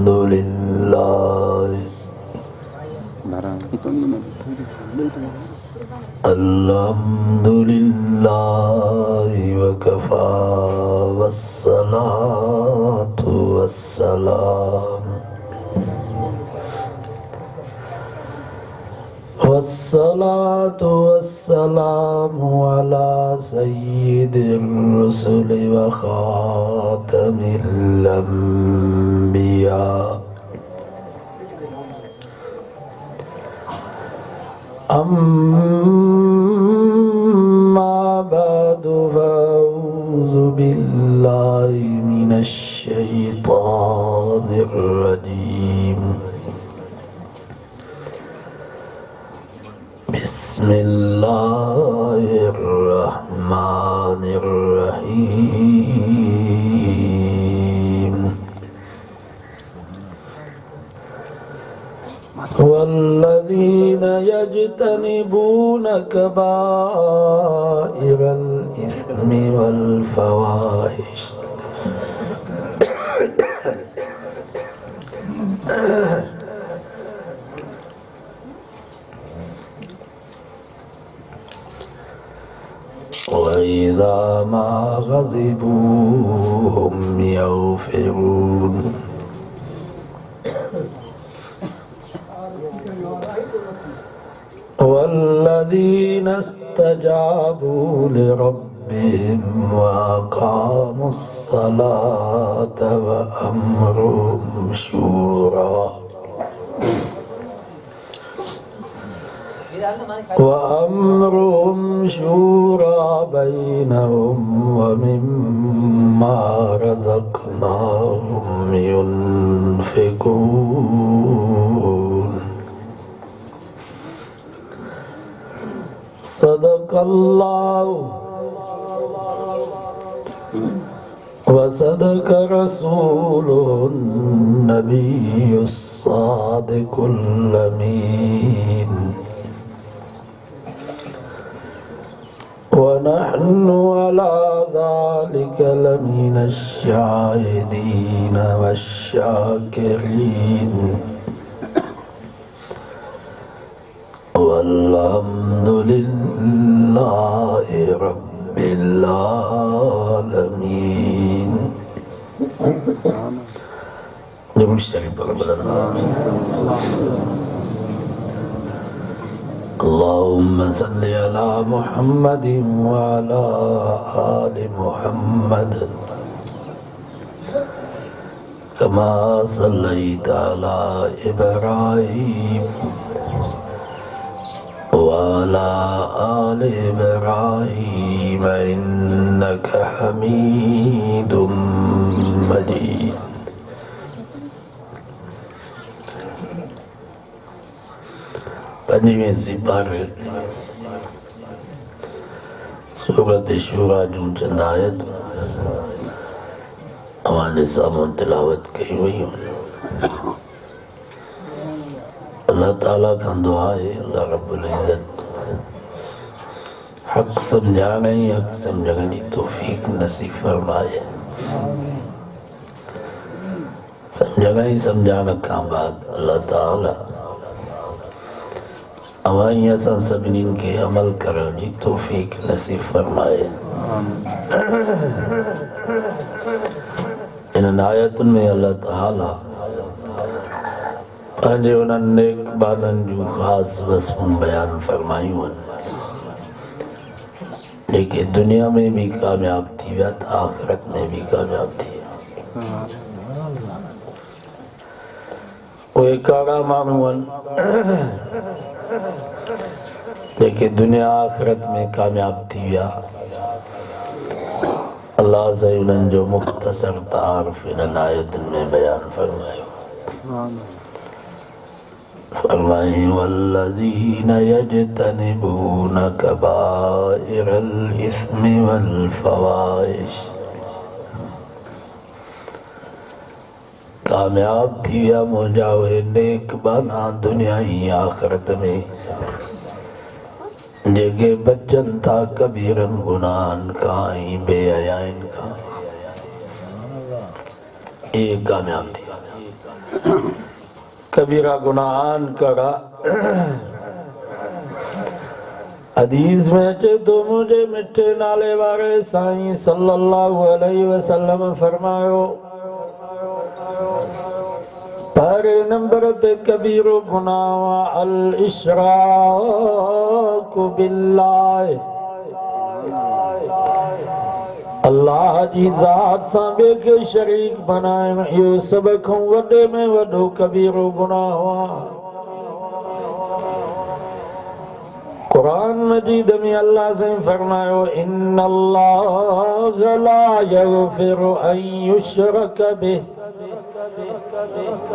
Alhamdulillah. Alhamdulillah wa kafa wassalatu wassalam wassalatu wassalamu ala sayyidil rusuli wa khatamil anbiya amma ba'du fa'udhu billahi minash shaitanir rajim. Bismillahirrahmanirrahim. والذين يجتنبون كبائر الإثم والفواحش وإذا ما غضبوا هم يغفرون والذين استجابوا لربهم وأقاموا الصلاة وأمرهم شورى بينهم ومما رزقناهم ينفقون صدق الله وصدق رسوله النبي الصادق الأمين ونحن على ذلك لمن الشاهدين والشاكرين والحمد لله رب العالمين. درود شریف بلند. اللهم صل على محمد وعلى آل محمد كما صليت على إبراهيم وعلى آل إبراهيم إنك حميد مجيد. पंजवीं सिपारे सूरत शूरा जूं चंद आयत हमारे सामने तिलावत कई हुई। अल्लाह ताला का दुआ है अल्लाह रब्बुल इज्जत हक समझाने हक समझने की तौफीक नसीब फरमाए। समझना ही समझाने का बाद अल्लाह ताला हमारी ऐसा सभी के अमल करो जी तौफीक नसीब फरमाए। इन आयतुन में अल्लाह ताला पंहिंजे उन्हनि नेक बाननि जूं ख़ासि वसफ़ूं बयान फरमायूं आहिनि जेके दुनिया में भी कामयाब थी विया त आख़िरत में भी कामयाब थी विया। उहे कहिड़ा माण्हू आहिनि जेके दुनिया आख़िरत में कामयाब थी विया। अल्लाह से उन्हनि जो मुख़्तसर तारुफ़ इन्हनि आयतुनि में बयान फरमायो। फरमाई वल्लज़ीन यजतनिबून कबाइरल इस्मि वल फ़वाहिश। कामयाब थी विया मुंहिंजा उहे नेक बाना दुनिया ई आख़िरत में जेके बचनि था कबीरनि गुनाहनि खां ऐं बेहयाइनि खां। ये कामयाब थी विया। कबीरा गुनाहान करा। हदीस में चे तो मुझे मिठे नाले वारे साईं सल्लल्लाहु अलैहि वसल्लम फरमायो, पहले नंबर ते कबीरो गुनाह अल इशराकु बिल्लाह, अल्लाह जी ज़ात सां ॿिए खे शरीक बनाइणु, इहो सभ खां वॾे में वॾो कबीरो गुनाह आहे। कुरान मजीद में अल्लाह से फरमायो, इन्नल्लाह ला यग़फिरु अन युश्रक बिहि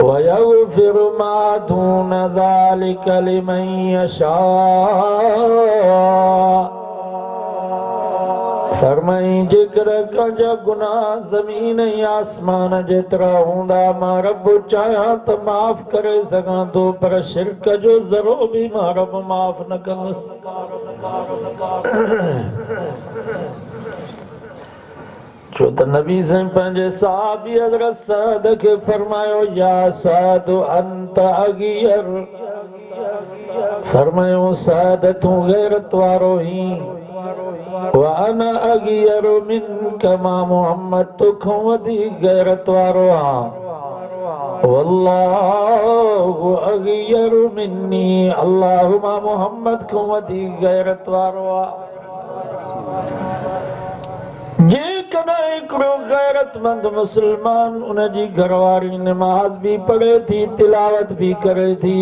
व यग़फिरु मा दून ज़ालिका लिमन यशा। फरमाई जेकर कंहिंजा गुनाह ज़मीन ऐं आसमान जेतिरा हूंदा, मां रब चाहियां त माफ़ करे सघां थो, पर शिरक जो ज़रो बि मां रब माफ़ न कंदुसि। छो त नबी साईं पंहिंजे सहाबी हज़रत सअद खे फरमायो, या सअद अंत अगियर, फरमायो सअद तूं गैरत वारो ही, वाना अगियर मिनका, मां मोहम्मद तोखां वधीक गैरत वारो आहियां। वल्लाहु अगियर मिन्नी, अल्लाह मां मोहम्मद खां वधीक गैरत वारो आहे। जेकॾहिं हिकिड़ो गैरतमंद मुस्लमान उनजी घरवारी नमाज भी पढ़े थी, तिलावत भी करे थी,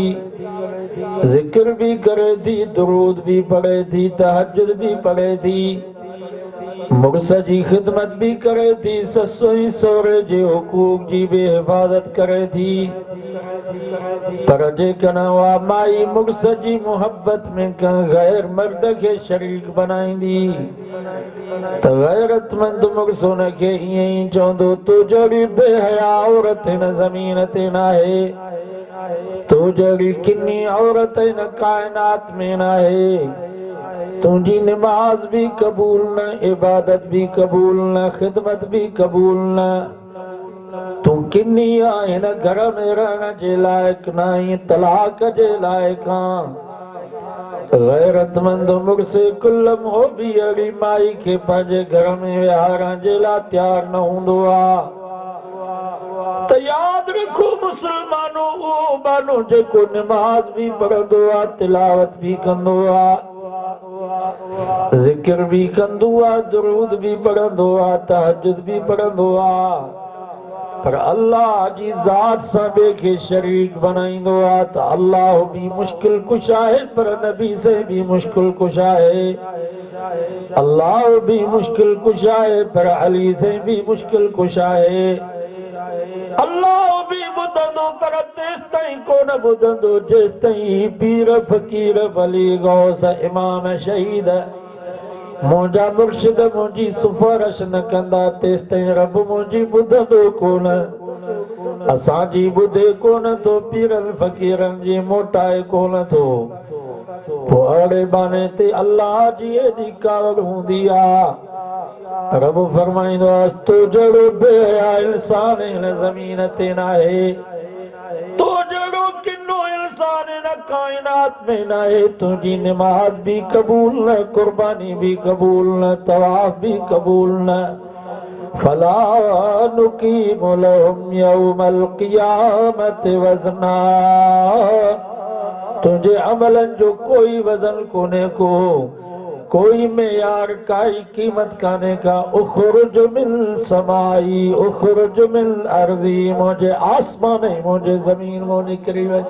ज़िक्र भी करे थी, दुरूद भी पढ़े थी, तहज्जुद भी पढ़े थी, मुड़स जी ख़िदमत भी करे थी, ससु ऐं सहुरे जे हुकूक जी भी हिफ़ाज़त करे थी, पर जेकॾहिं उहा माई मुड़स जी मुहबत में कंहिं गैर मर्द खे शरीक बनाईंदी त गैरतमंद मुड़स हुनखे ईअं ई चवंदो, तूं जहिड़ी बेहया औरत हिन ज़मीन ते नाहे, तूं जहिड़ी किनी औरत हिन काइनात में नाहे, तुंहिंजी निमाज़ भी क़बूल न, इबादत भी क़बूल न, ख़िदमत भी क़बूल न, तूं किनी आहीं, हिन घर में रहण जे लाइक़ न आहीं, तलाक जे लाइक़ आहीं। गैरतमंद मुड़स कुल मोह भी अहिड़ी माई खे पंहिंजे घर में विहारण जे लाइ तयार न हूंदो आहे। त यादि रखो मुस्लमानो, उहो माण्हू जेको निमाज़ भी पढ़ंदो आहे, तिलावत भी कंदो आहे, ज़िक्र भी कंदो आहे, दुरूद भी पढ़ंदो आहे, तहज्जुद भी पढ़ंदो आहे, पर अल्लाह जी ज़ात सां ॿिए खे शरीक बनाईंदो आहे त अल्लाह भी मुश्किल कुश आहे, पर नबी से भी मुश्किल कुश आहे, अल्लाह भी मुश्किल कुश आहे, पर अली से भी मुश्किल कुश आहे। अल्लाह भी ॿुधंदो, पर तेसि ताईं कोन ॿुधंदो जेसि ताईं पीर फ़कीर वली गौस इमाम शहीद मुंहिंजा मुर्शिद मुंहिंजी सिफ़ारिश न कंदा, तेसि ताईं रब मुंहिंजी ॿुधंदो कोन। असांजी ॿुधे कोन थो, पीरनि फ़कीरनि जी मोटाए कोन थो, पोइ अहिड़े बाने ते अल्लाह जी एॾी कावड़ हूंदी आहे। रब फरमाईंदो आहे, तो जहिड़ो बेहया इंसान हिन ज़मीन ते नाहे, तो जहिड़ो किनो इंसान हिन काइनात में नाहे, तुंहिंजी निमाज़ भी क़बूल न, कुर्बानी भी क़बूल न, तवाफ़ भी क़बूल न। फला नुकीमु लहुम यौमल क़ियामति वज़ना, तुंहिंजे अमलनि जो कोई वज़न कोन्हे को, कोई मेयार, काई कीमत कान्हे का। उख़रुज मिन समाई उख़रुज मिन अर्ज़ी, मुंहिंजे आसमान ऐं मुंहिंजे ज़मीन मां निकिरी वञ।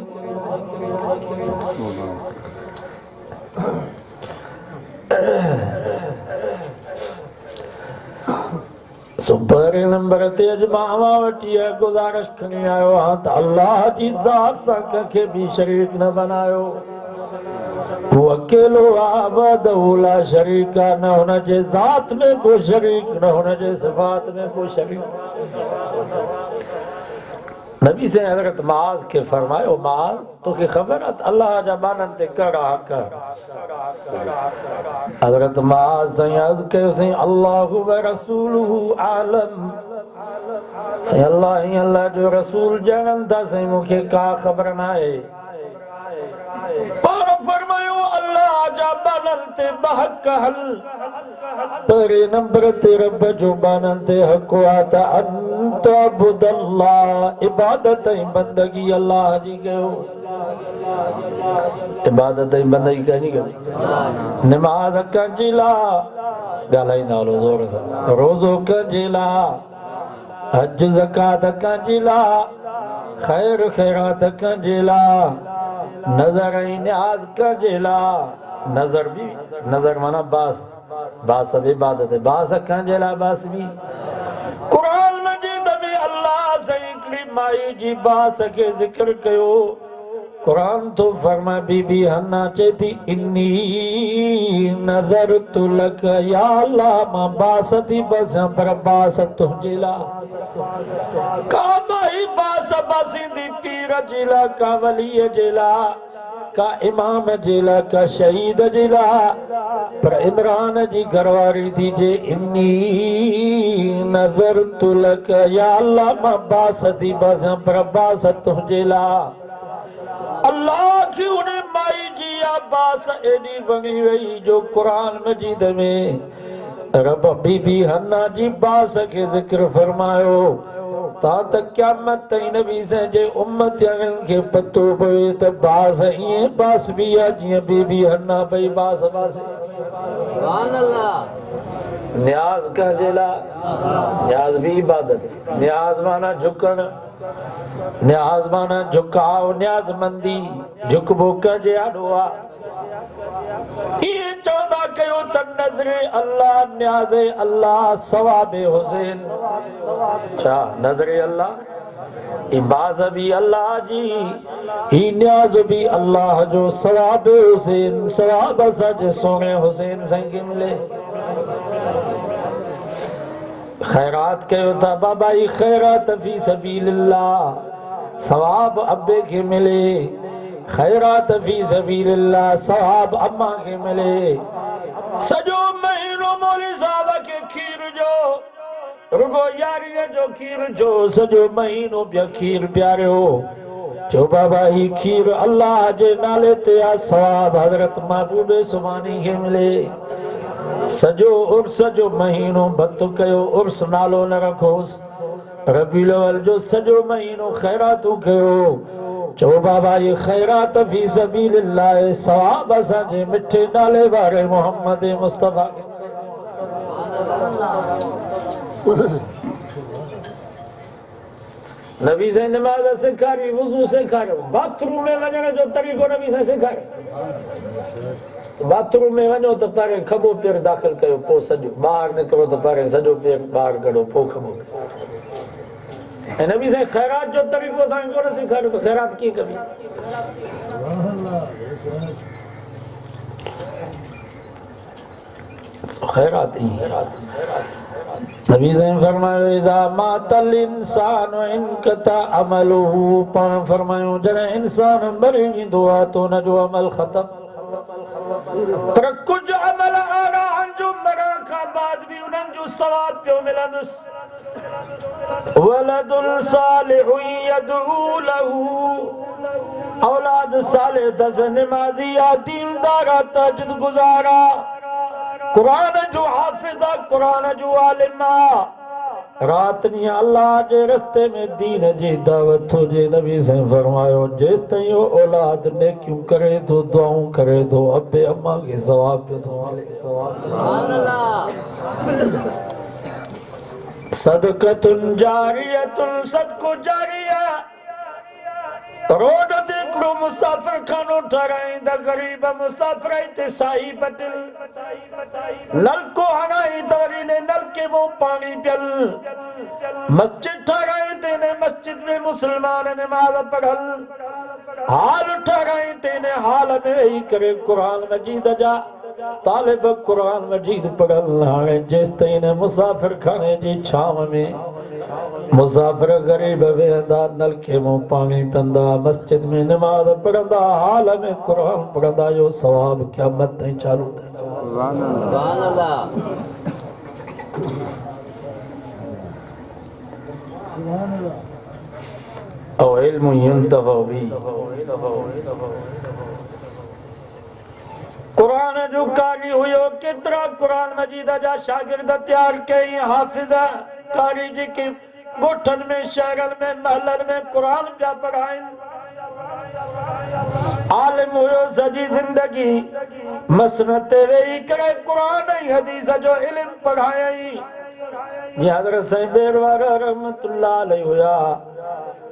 सो पहिरें नंबर ते अॼु मां अवां वटि इहा गुज़ारिश खणी आयो आहियां त अल्लाह जी ज़ात सां कंहिंखे बि शरीक न बनायो। हू अकेलो आहे, वहदहू ला शरीक आहे, न हुनजे ज़ात में को शरीक, न हुनजे सिफ़ात में को शरीक। नबी से हज़रत मुआज़ खे फरमायो, मुआज़ तोखे ख़बर आहे त अल्लाह जा बाननि ते कहिड़ा हक़। हज़रत मुआज़ साईं अर्ज़ कयोसीं, अल्लाहु व रसूलुहु आलम, अल्लाह जो रसूल ॼाणनि था साईं मूंखे का ख़बर न आहे। पाण फरमायो अल्लाह जा बाननि ते बहक हल, पहिरें नंबर ते रब जो बाननि ते हक़ आहे त अंत अब्दुल्लाह, इबादत ऐं बंदगी अल्लाह जी कयो। इबादत ऐं बंदगी कंहिंजी कयो? नमाज़ कंहिंजी लाइ? ॻाल्हाईंदा हलो ज़ोर सां। रोज़ो कंहिंजे लाइ? हज ज़कात कंहिंजे लाइ? ख़ैर ख़ैरात कंहिंजे लाइ? नज़र ऐं न्याज़ कंहिंजे लाइ? नज़र बि, नज़र माना बास, बास बि इबादत, बास कंहिंजे लाइ? बास बि क़ुरान मजीद में अल्लाह साईं हिकिड़ी माई जी बास खे ज़िक्र कयो। कुरान तो फरमा बीबी हन्ना चेती इन्नी नज़रतु लक या अल्लाह मां बास थी बसां पर बास तुंहिंजे लाइ। का माई बास बासींदी पीर जे लाइ, का वलीअ जे लाइ, का इमाम जे लाइ, का शहीद जे लाइ, पर इमरान जी घरवारी थी जे इन्नी नज़रतु लक या अल्लाह मां बास थी बसां पर बास तुंहिंजे लाइ। अल्लाह की उन्हें माई जी आबास एडी बनी वही जो कुरान मजीद में रब बीबी हन्ना जी बास के जिक्र फरमायो। ता तक क़यामत ताईं नबी से जे उम्मतियन के पतो पवे त बास इए बास भी आ जिए बीबी हन्ना भई बास बास। सुभान अल्लाह। न्याज कहजे ला, न्याज भी इबादत। न्याज माना झुकण, न्याज माना झुकाव, न्याज़मंदी झुकबो कजे आडो आ। ये चौदा कयो त नजरे अल्लाह, न्याज़े अल्लाह, सवाबे हुसैन। छा नजरे अल्लाह, इबाद भी अल्लाह जी, ही न्याज भी अल्लाह जो, सवाबे हुसैन, सवाब असांजे सोने हुसैन साईं खे मिले। खैरात कयो था बाबा ही खैरात फी सबीलिल्लाह, सवाब अब्बे के मिले। खैरात फी सबीलिल्लाह, सवाब अम्मा के मिले। सजो महीनो मौली साहब के खीर जो, रुगो यारीअ जो खीर जो, सजो महीनो पिया खीर प्यारियो। जो बाबा ही खीर अल्लाह जे नाले ते आ, सवाब हजरत महबूब सुभानी के मिले। सजो उर्स जो महीनो बत कयो, उर्स नालो न रखोस। रबीउल अव्वल जो सजो महीनो खैरातू कयो। चो बाबा ये खैरात फी सबीलिल्लाह, सवाब असांजे मिठे नाले वारे मोहम्मद मुस्तफा के। नबी से नमाज सिखारी, वुजू सिखारियो, बाथरूम में वञण जो तरीक़ो नबी से सिखारियो। बाथरूम में वञो त पहिरें खॿो पेर दाख़िल कयो, पोइ सॼो ॿाहिरि निकिरो त पहिरें सॼो पेर ॿाहिरि कढो, पोइ खॿो। ऐं नबी साईं खैरात जो तरीक़ो असांखे कोन सेखारियो त खैरात कीअं कबी। खैरात ही नबी साईं फरमायो इज़ा मातल इंसान इनकता अमलुहु, पाण फरमायो जॾहिं इंसान मरी वेंदो आहे त हुन जो अमल ख़तम। पर कुझु अमल अहिड़ा आहिनि जो मरण खां बाद बि उन्हनि जो सवाब पियो मिलंदुसि। वलदुल सालिहु यदऊ लहू, औलाद सालिह अथसि, निमाज़ी आहे, दीनदार आहे, तहज्जुद गुज़ार आहे, कुरान जो हाफ़िज़ आहे, कुरान जो आलिम आहे। रात ॾींहुं अल्लाह जे रस्ते में दीन जी दावत हुजे। नबी साईं फरमायो जेसि ताईं औलाद नेकियूं करे थो, दुआऊं करे थो, अबे अम्मा खे सवाब पियो थो मिले। सदक़तुन जारियतुन, सदको जारिया। रोड ते हिकिड़ो मुसाफ़िर खानो ठाराईंदा, ग़रीब मुसाफ़िर ते साई पटिल, नलको हणाई त वरी ने नलके मां पाणी पियल। मस्जिद ठाराई ते ने मस्जिद में मुसलमान नमाज़ पढ़ल, हाल ठाराई ते ने हाल में वेही करे कुरान मजीद जा तालिब कुरान मजीद पढ़ल। हाणे जेसि ताईं ने मुसाफ़िर खाने जी छांव में मुसाफ़िर ग़रीब वेहंदा, नलके मां पाणी पीअंदा, मस्जिद में नमाज़ पढ़ंदा, हाल में कुरान पढ़ंदा, इहो सवाब क़यामत ताईं चालू थिए। और इल्म युंतफअ बि। कुरान जो कारी हुयो केतिरा कुरान मजीद जा शागिर्द तैयार कई हाफिज़ कारी जेके ॻोठनि में शहरनि में महलनि में कुरान पिया पढ़ाइनि। आलिम हुयो सॼी ज़िंदगी मसनद ते वेही करे कुरान ऐं हदीस जो इल्म पढ़ायई। जीअं हज़रत साईं बेरवार रहमतुल्लाह अलैहि हुया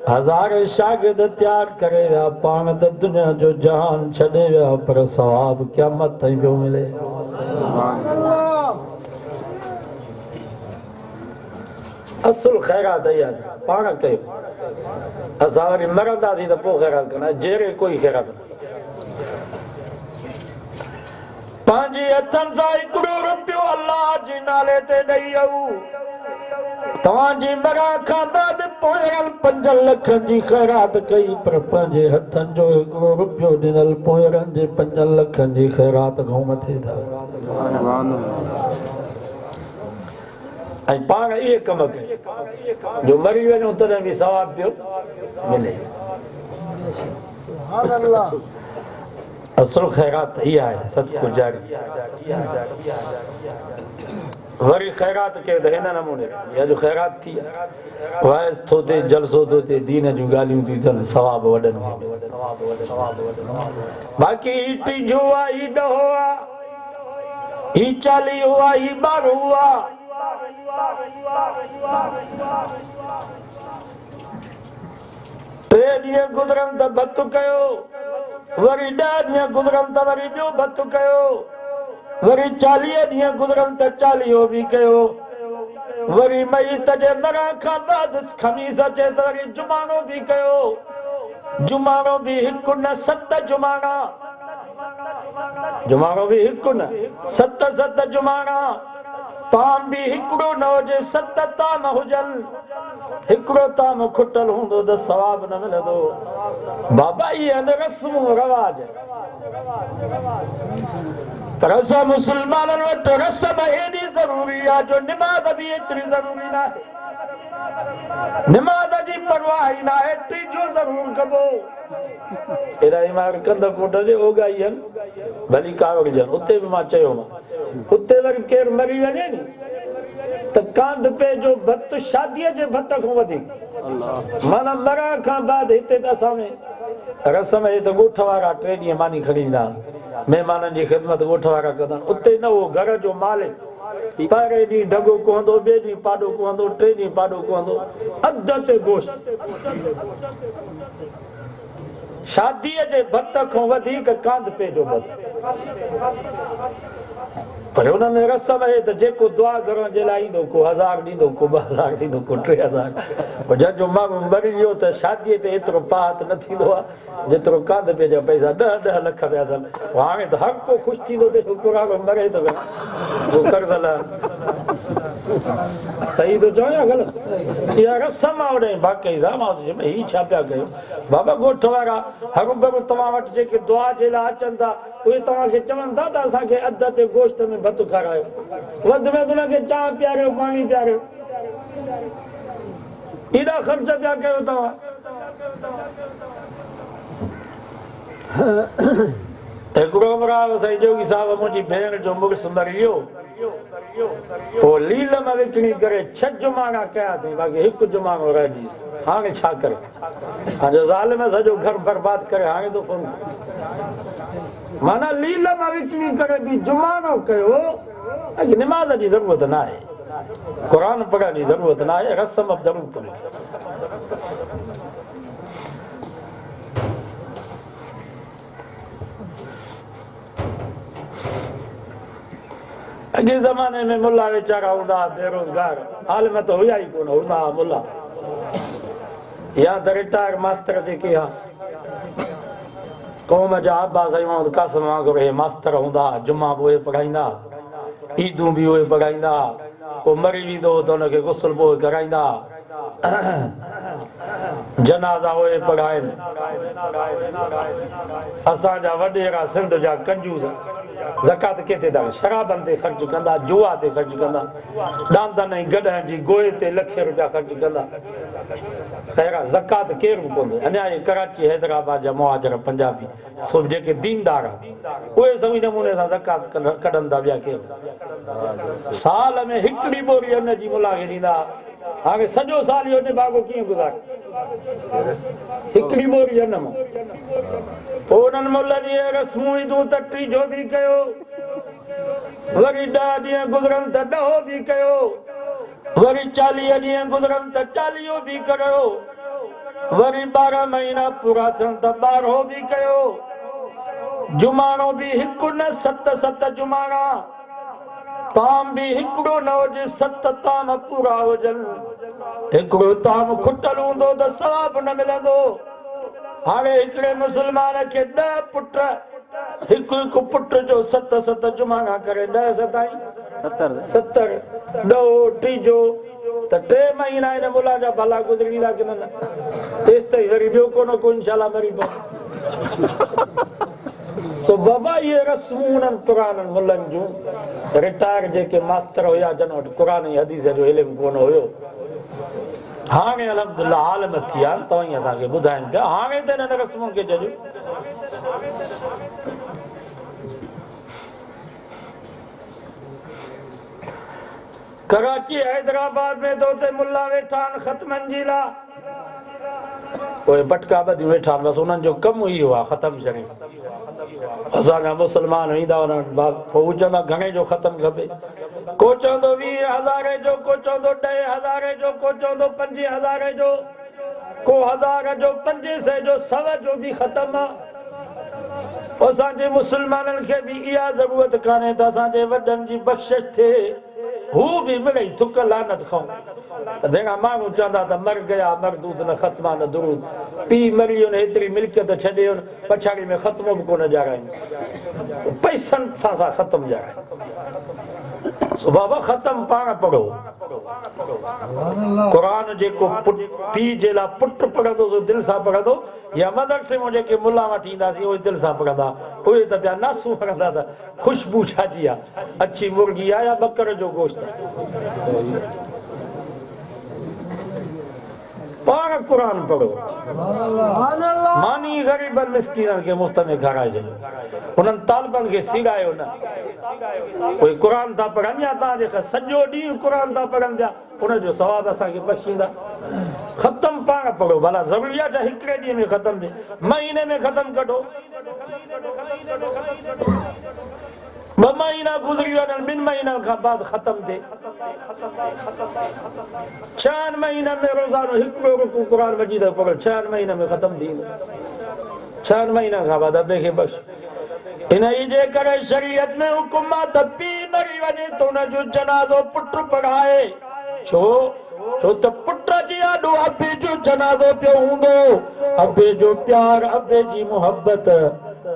हज़ारे शागिर्द तैयार करे विया पाण त दुनिया जो जहान छॾे विया पर सवाब क़यामत ताईं पियो मिले। असुल ख़ैरात इहा पाण कयो असां वरी मरंदासीं त पोइ ख़ैरात कंदा जहिड़े कोई ख़ैरात न पंहिंजे हथनि सां हिकिड़ो रुपयो अलाह जे नाले ते ॾेई आऊं तव्हांजी मरण खां बाद पोयल 5 लख जी ख़ैरात कई पर पंहिंजे हथनि जो हिकिड़ो रुपयो ॾिनल पोयरनि जे 5 लख जी ख़ैरात खां मथे था। ऐं पाण इहे कम कयूं जो मरी वञूं तॾहिं बि सवाब पियो मिले। असुल ख़ैरात इहा आहे सचको जारी। वरी ख़ैरात कयो त हिन नमूने अॼु ख़ैरात थी वाइस थो थिए जलसो थो थिए दीन जूं ॻाल्हियूं थियूं थियनि सवाब वॾनि बाक़ी ही टीजो हुआ ही ॾहो आहे ही 40 हुआ ही 12 हुआ टे ॾींहं गुज़रनि त भतु कयो वरी 10 ॾींहं गुज़रनि त वरी ॿियो भतु कयो वरी 40 ॾींहं गुज़रनि त 40 बि कयो वरी मईत जे मरण खां बाद खमीस अचे त वरी जुमानो बि कयो जुमानो बि हिकु न 7 जुमाना जुमानो बि हिकु न 7 जुमाना ताम भी हिकिड़ो न हुजे 7 ताम हुजनि हिकिड़ो ताम खुटल हूंदो त सवाब न मिलंदो बाबा इहे रस्मूं रवाज पर असां मुस्लमाननि वटि रस्म एॾी ज़रूरी आहे जो निमाज़ बि एतिरी ज़रूरी न आहे निमाज़ जी परवाह ई न आहे टीजो ज़रूरु कबो एॾा ईमान कंद कोट जे ओगाई आहिनि भली कावड़जनि उते बि मां चयोमांसि उते वरी केरु मरी वञे नी त कांध पे जो भत शादीअ जे भत खां वधीक माना मरण खां बाद हिते त असां में रस्म हे त ॻोठ वारा 3 ॾींहं मानी खणी ईंदा महिमाननि जी ख़िदमत ॻोठ वारा कंदा उते न उहो घर जो मालिक पहिरें ॾींहुं ढगो कुहंदो ॿिए ॾींहुं पाॾो कुहंदो 3 ॾींहं पाॾो कुहंदो अध ते गोश्त शादीअ जे भत खां वधीक कांध पे जो भत पर हुन में रस्म आहे त जेको दुआ करण जे लाइ ईंदो को 1000 ॾींदो को 2000 ॾींदो को 3000 पर जंहिंजो माण्हू मरी वियो त शादीअ ते एतिरो पाहत न थींदो आहे जेतिरो कांध पे जा पैसा 10 लख पिया अथनि हाणे त हर को ख़ुशि थींदो ते कुरानो मरे त उहो कर्ज़ सही थो चवां या ग़लति इहा रस्म आहे होॾे बाक़ाइदा मां चयो ही छा पिया कयो बाबा ॻोठ वारा हरू भरू तव्हां वटि जेके दुआ जे लाइ अचनि था उहे तव्हांखे चवनि था त असांखे अध ते गोश्त में भतु खारायो वधि में हुनखे चांहि पीआरियो पाणी पीआरियो एॾा ख़र्च पिया कयो तव्हां हिकिड़ो मराव साईं जोगी साहिब मुंहिंजी भेण जो मुड़ुसु मरी वियो पोइ लील में विकिणी करे 6 जुमाना कया अथई बाक़ी हिकु जुमानो रहिजी हाणे छा करे पंहिंजो ज़ाल में सॼो घर बर्बाद करे हाणे थो फोन माना लील में विकिणी करे बि जुमानो कयो निमाज़ जी ज़रूरत न आहे क़ुरान पढ़ण जी ज़रूरत न आहे रस्म ज़रूरु करे अॻे ज़माने में मुल्ला वीचारा हूंदा बेरोज़गार हाल में त हुया ई कोन हूंदा मुल्ला या त रिटायर मास्टर जेके क़ौम जा अब्बा साईं मोहम्मद कासिम वांगुरु हे मास्टर हूंदा जुमा बि उहे पढ़ाईंदा ईदूं बि उहे पढ़ाईंदा को मरी वेंदो त हुनखे गुस्ल बि उहे कराईंदा जनाज़ा उहे पढ़ाइनि असांजा वॾेरा सिंध जा कंजूस ज़कात केते दा शराबन ते ख़र्च कंदा, जुआ ते ख़र्च कंदा, दांदन ऐं गॾहनि जी गोए ते लखे रुपया ख़र्च कंदा। ख़ैर ज़कात केरु बि कोन्हे। अञा ये कराची हैदराबाद जा मुहाजिर पंजाबी सो जेके दीनदार उहे सही नमूने सां ज़कात कढनि था। ॿिया केरु साल में हिकिड़ी बोरी अन्न जी मुला खे ॾींदा। हाणे सॼो साल इहो निभागो कीअं गुज़ारे? हिकिड़ी बोरी अन्न मां पोइ उन्हनि मुलनि जी रस्मूं ईंदियूं त टीजो बि कयो, वरी 10 ॾींहं गुज़रनि त 10 बि कयो, वरी 40 ॾींहं गुज़रनि त 40 बि कयो, वरी 12 महीना पूरा थियनि त 12 बि कयो। जुमानो बि हिकु न 7 जुमाना, ताम बि हिकिड़ो न हुजे 7 ताम पूरा हुजनि। हिकिड़ो ताम खुटल हूंदो त सवाब न मिलंदो। हाणे हिकिड़े मुस्लमान खे 10 पुट, हिकु पुट जो 7 जुमाना करे 10 7 70 ॾह टीजो त 3 महीना हिन मुला जा भला गुज़रींदा की न? तेसि ताईं वरी ॿियो को इंशाल्लाह मरी पओ। सो बाबा ये रस्मूं उन्हनि पुराणनि मुलनि जूं रिटायर जेके मास्टर हुया जन वटि क़ुरान ऐं हदीस जो इल्मु कोन हुयो, हाणे अल्हम्दुलिल्लाह आलिम थी विया आहिनि। तव्हां असांखे ॿुधाइनि पिया हाणे त हिननि रस्मुनि खे जॾहिं कराची हैदराबाद में तो उते मुल्ला वेठा आहिनि ख़तमनि जी लाइ, उहे बटका ॿधियूं वेठा आहिनि। बसि उन्हनि जो कमु इहो आहे ख़तम शरीफ़। असांजा मुस्लमान ईंदा वञनि पोइ चवंदा घणे जो ख़तम खपे। को चवंदो 20,000 जो, को चवंदो 10,000 जो, को चवंदो 5,000 जो, को 1000 जो, 500 जो, 100 जो बि ख़तम आहे। असांजे मुस्लमाननि खे बि इहा ज़रूरत कान्हे त असांजे वॾनि जी बख़्शिश थिए, हू बि मिड़ई थुक लानत खाऊं। भेण माण्हू चवंदा त मर गया मरदूद न ख़त्मा न दुरूद, पीउ मरी वियो न हेतिरी मिल्कियत छॾे वियो न, पछाड़ी में ख़त्मो बि कोन ॼाणायूं, पैसनि सां ख़त्म ॼाणायूं। सो बाबा ख़त्म पाण पढ़ो। क़ुरान जेको पीउ जे लाइ पुटु पढ़ंदो सो दिलि सां पढ़ंदो, या मदरसे में जेके मुला वठी ईंदासीं उहे दिलि सां पढ़ंदा। उहे त पिया नासूं पढ़ंदा त ख़ुशबू छाजी आहे, अच्छी मुर्गी आहे या बकर जो गोश्त आहे। पाण क़ुरान पढ़ो, मानी ग़रीबनि मिस्कीननि खे मुफ़्त में खाराए छॾियो, उन्हनि तालिबनि खे सीड़ायो न। उहे क़ुरान था पढ़नि या तव्हां जेका सॼो ॾींहुं क़ुरान था पढ़नि पिया, उनजो सवाबु असांखे बख़्शींदा। ख़तम पाण पढ़ो, भला ज़रूरी आहे त हिकिड़े ॾींहं में ख़तम थिए, महीने में ख़तम कढो। 2 महीना गुज़री वञनि, 2 महीननि खां बाद ख़तम थिए। 6 महीननि में रोज़ानो हिकिड़ो रुकू क़ुरान मजीद पढ़ो, 6 महीननि में ख़तम थी वेंदो। 6 महीननि खां बाद ॿिए खे बख़्श। इन जे करे शरीयत में हुकुम आहे त पीउ मरी वञे त हुनजो जनाज़ो पुटु पढ़ाए। छो त पुट जी आॾो अबे जो जनाज़ो पियो हूंदो, अबे जो प्यार, अबे जी मुहबत,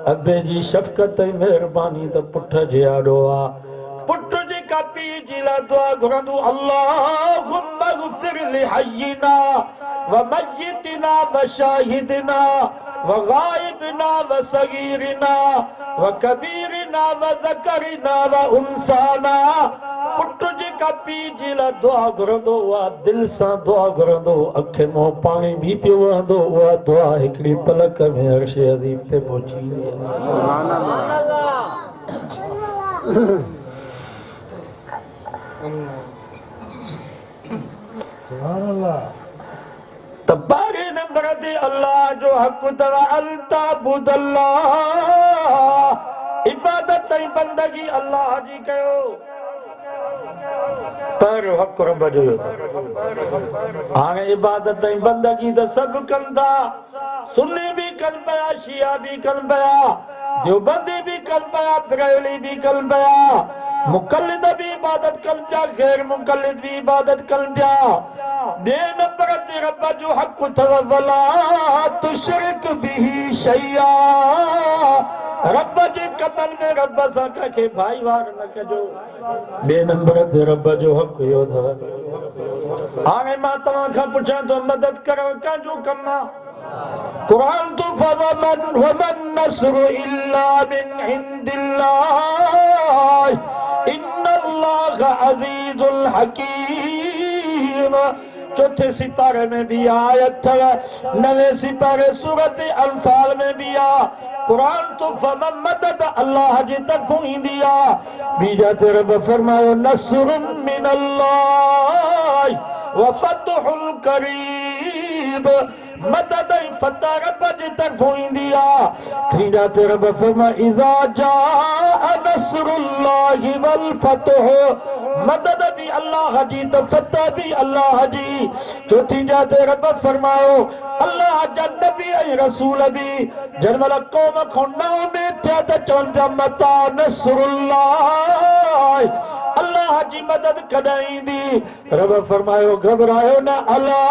अबे जी शफ़क़त ऐं महिरबानी त पुट जे आॾो आहे। पुट जेका पीउ जी लाइ दुआ घुरंदो, अल्लाहुम्मा ग़फिर लिहय्यिना व मय्यितिना व शाहिदिना व गाइबिना व सगीरिना व कबीरिना व ज़करिना व उन्साना। पुट जेका पीउ जे लाइ दुआ घुरंदो, उहा दिलि सां दुआ घुरंदो, अखियुनि मां पाणी बि पियो वहंदो, उहा दुआ हिकिड़ी पलक में अर्श अज़ीम ते पहुची वेंदी। त पहिरें नंबर ते अल्लाह जो हक़ अथव अंता बुदल्लाह, इबादत ऐं बंदगी अल्लाह जी कयो। पहिरियों हक़ रब जो हुयो। हाणे इबादत ऐं बंदगी त सभु कनि था, सुन्नी बि कनि पिया, शिया बि कनि पिया, देवबंदी बि कनि पिया, बरेलवी बि कनि पिया, मुक़ल्लिद भी इबादत कनि पिया, गैर मुक़ल्लिद भी इबादत कनि पिया। ॿिए नंबर ते रब जो हक़ अथव वला तुशरिक बिही शैया, रब जे कमल में रब सां कंहिंखे भाईवार न कजो। ॿिए नंबर ते रब जो हक़ इहो अथव। हाणे मां तव्हां खां पुछां थो, मदद करणु कंहिंजो कमु आहे? कुरान तो वमन नस्रु इल्ला मिन इंदिल्लाह इन्नल्लाह अज़ीज़ुल हकीम। चौथे सिपारे में भी आयत है, नवे सिपारे सूरत अनफाल में भी आ। कुरान तो फमन मदद अल्लाह जी तक हुई दिया। बीजा तेरे फरमायो नस्रुम मिनल्लाह व फतहुल करीब, मदद फतह रब जी तक हुई दिया। बीजा तेरे फरमा इज़ा जाअ नस्रुल्लाहि वल फतह, मदद भी अल्लाह जी तो फतह भी अल्लाह जी। चौथी जाते रब फरमायो अल्लाह जा नबी ऐं रसूल भी जन्मल कौम खोन्नाओ में थिया त चवन जा मता नस्रुल्लाह, अल्लाह जी मदद कदाई दी। रब फरमायो घबरायो न अला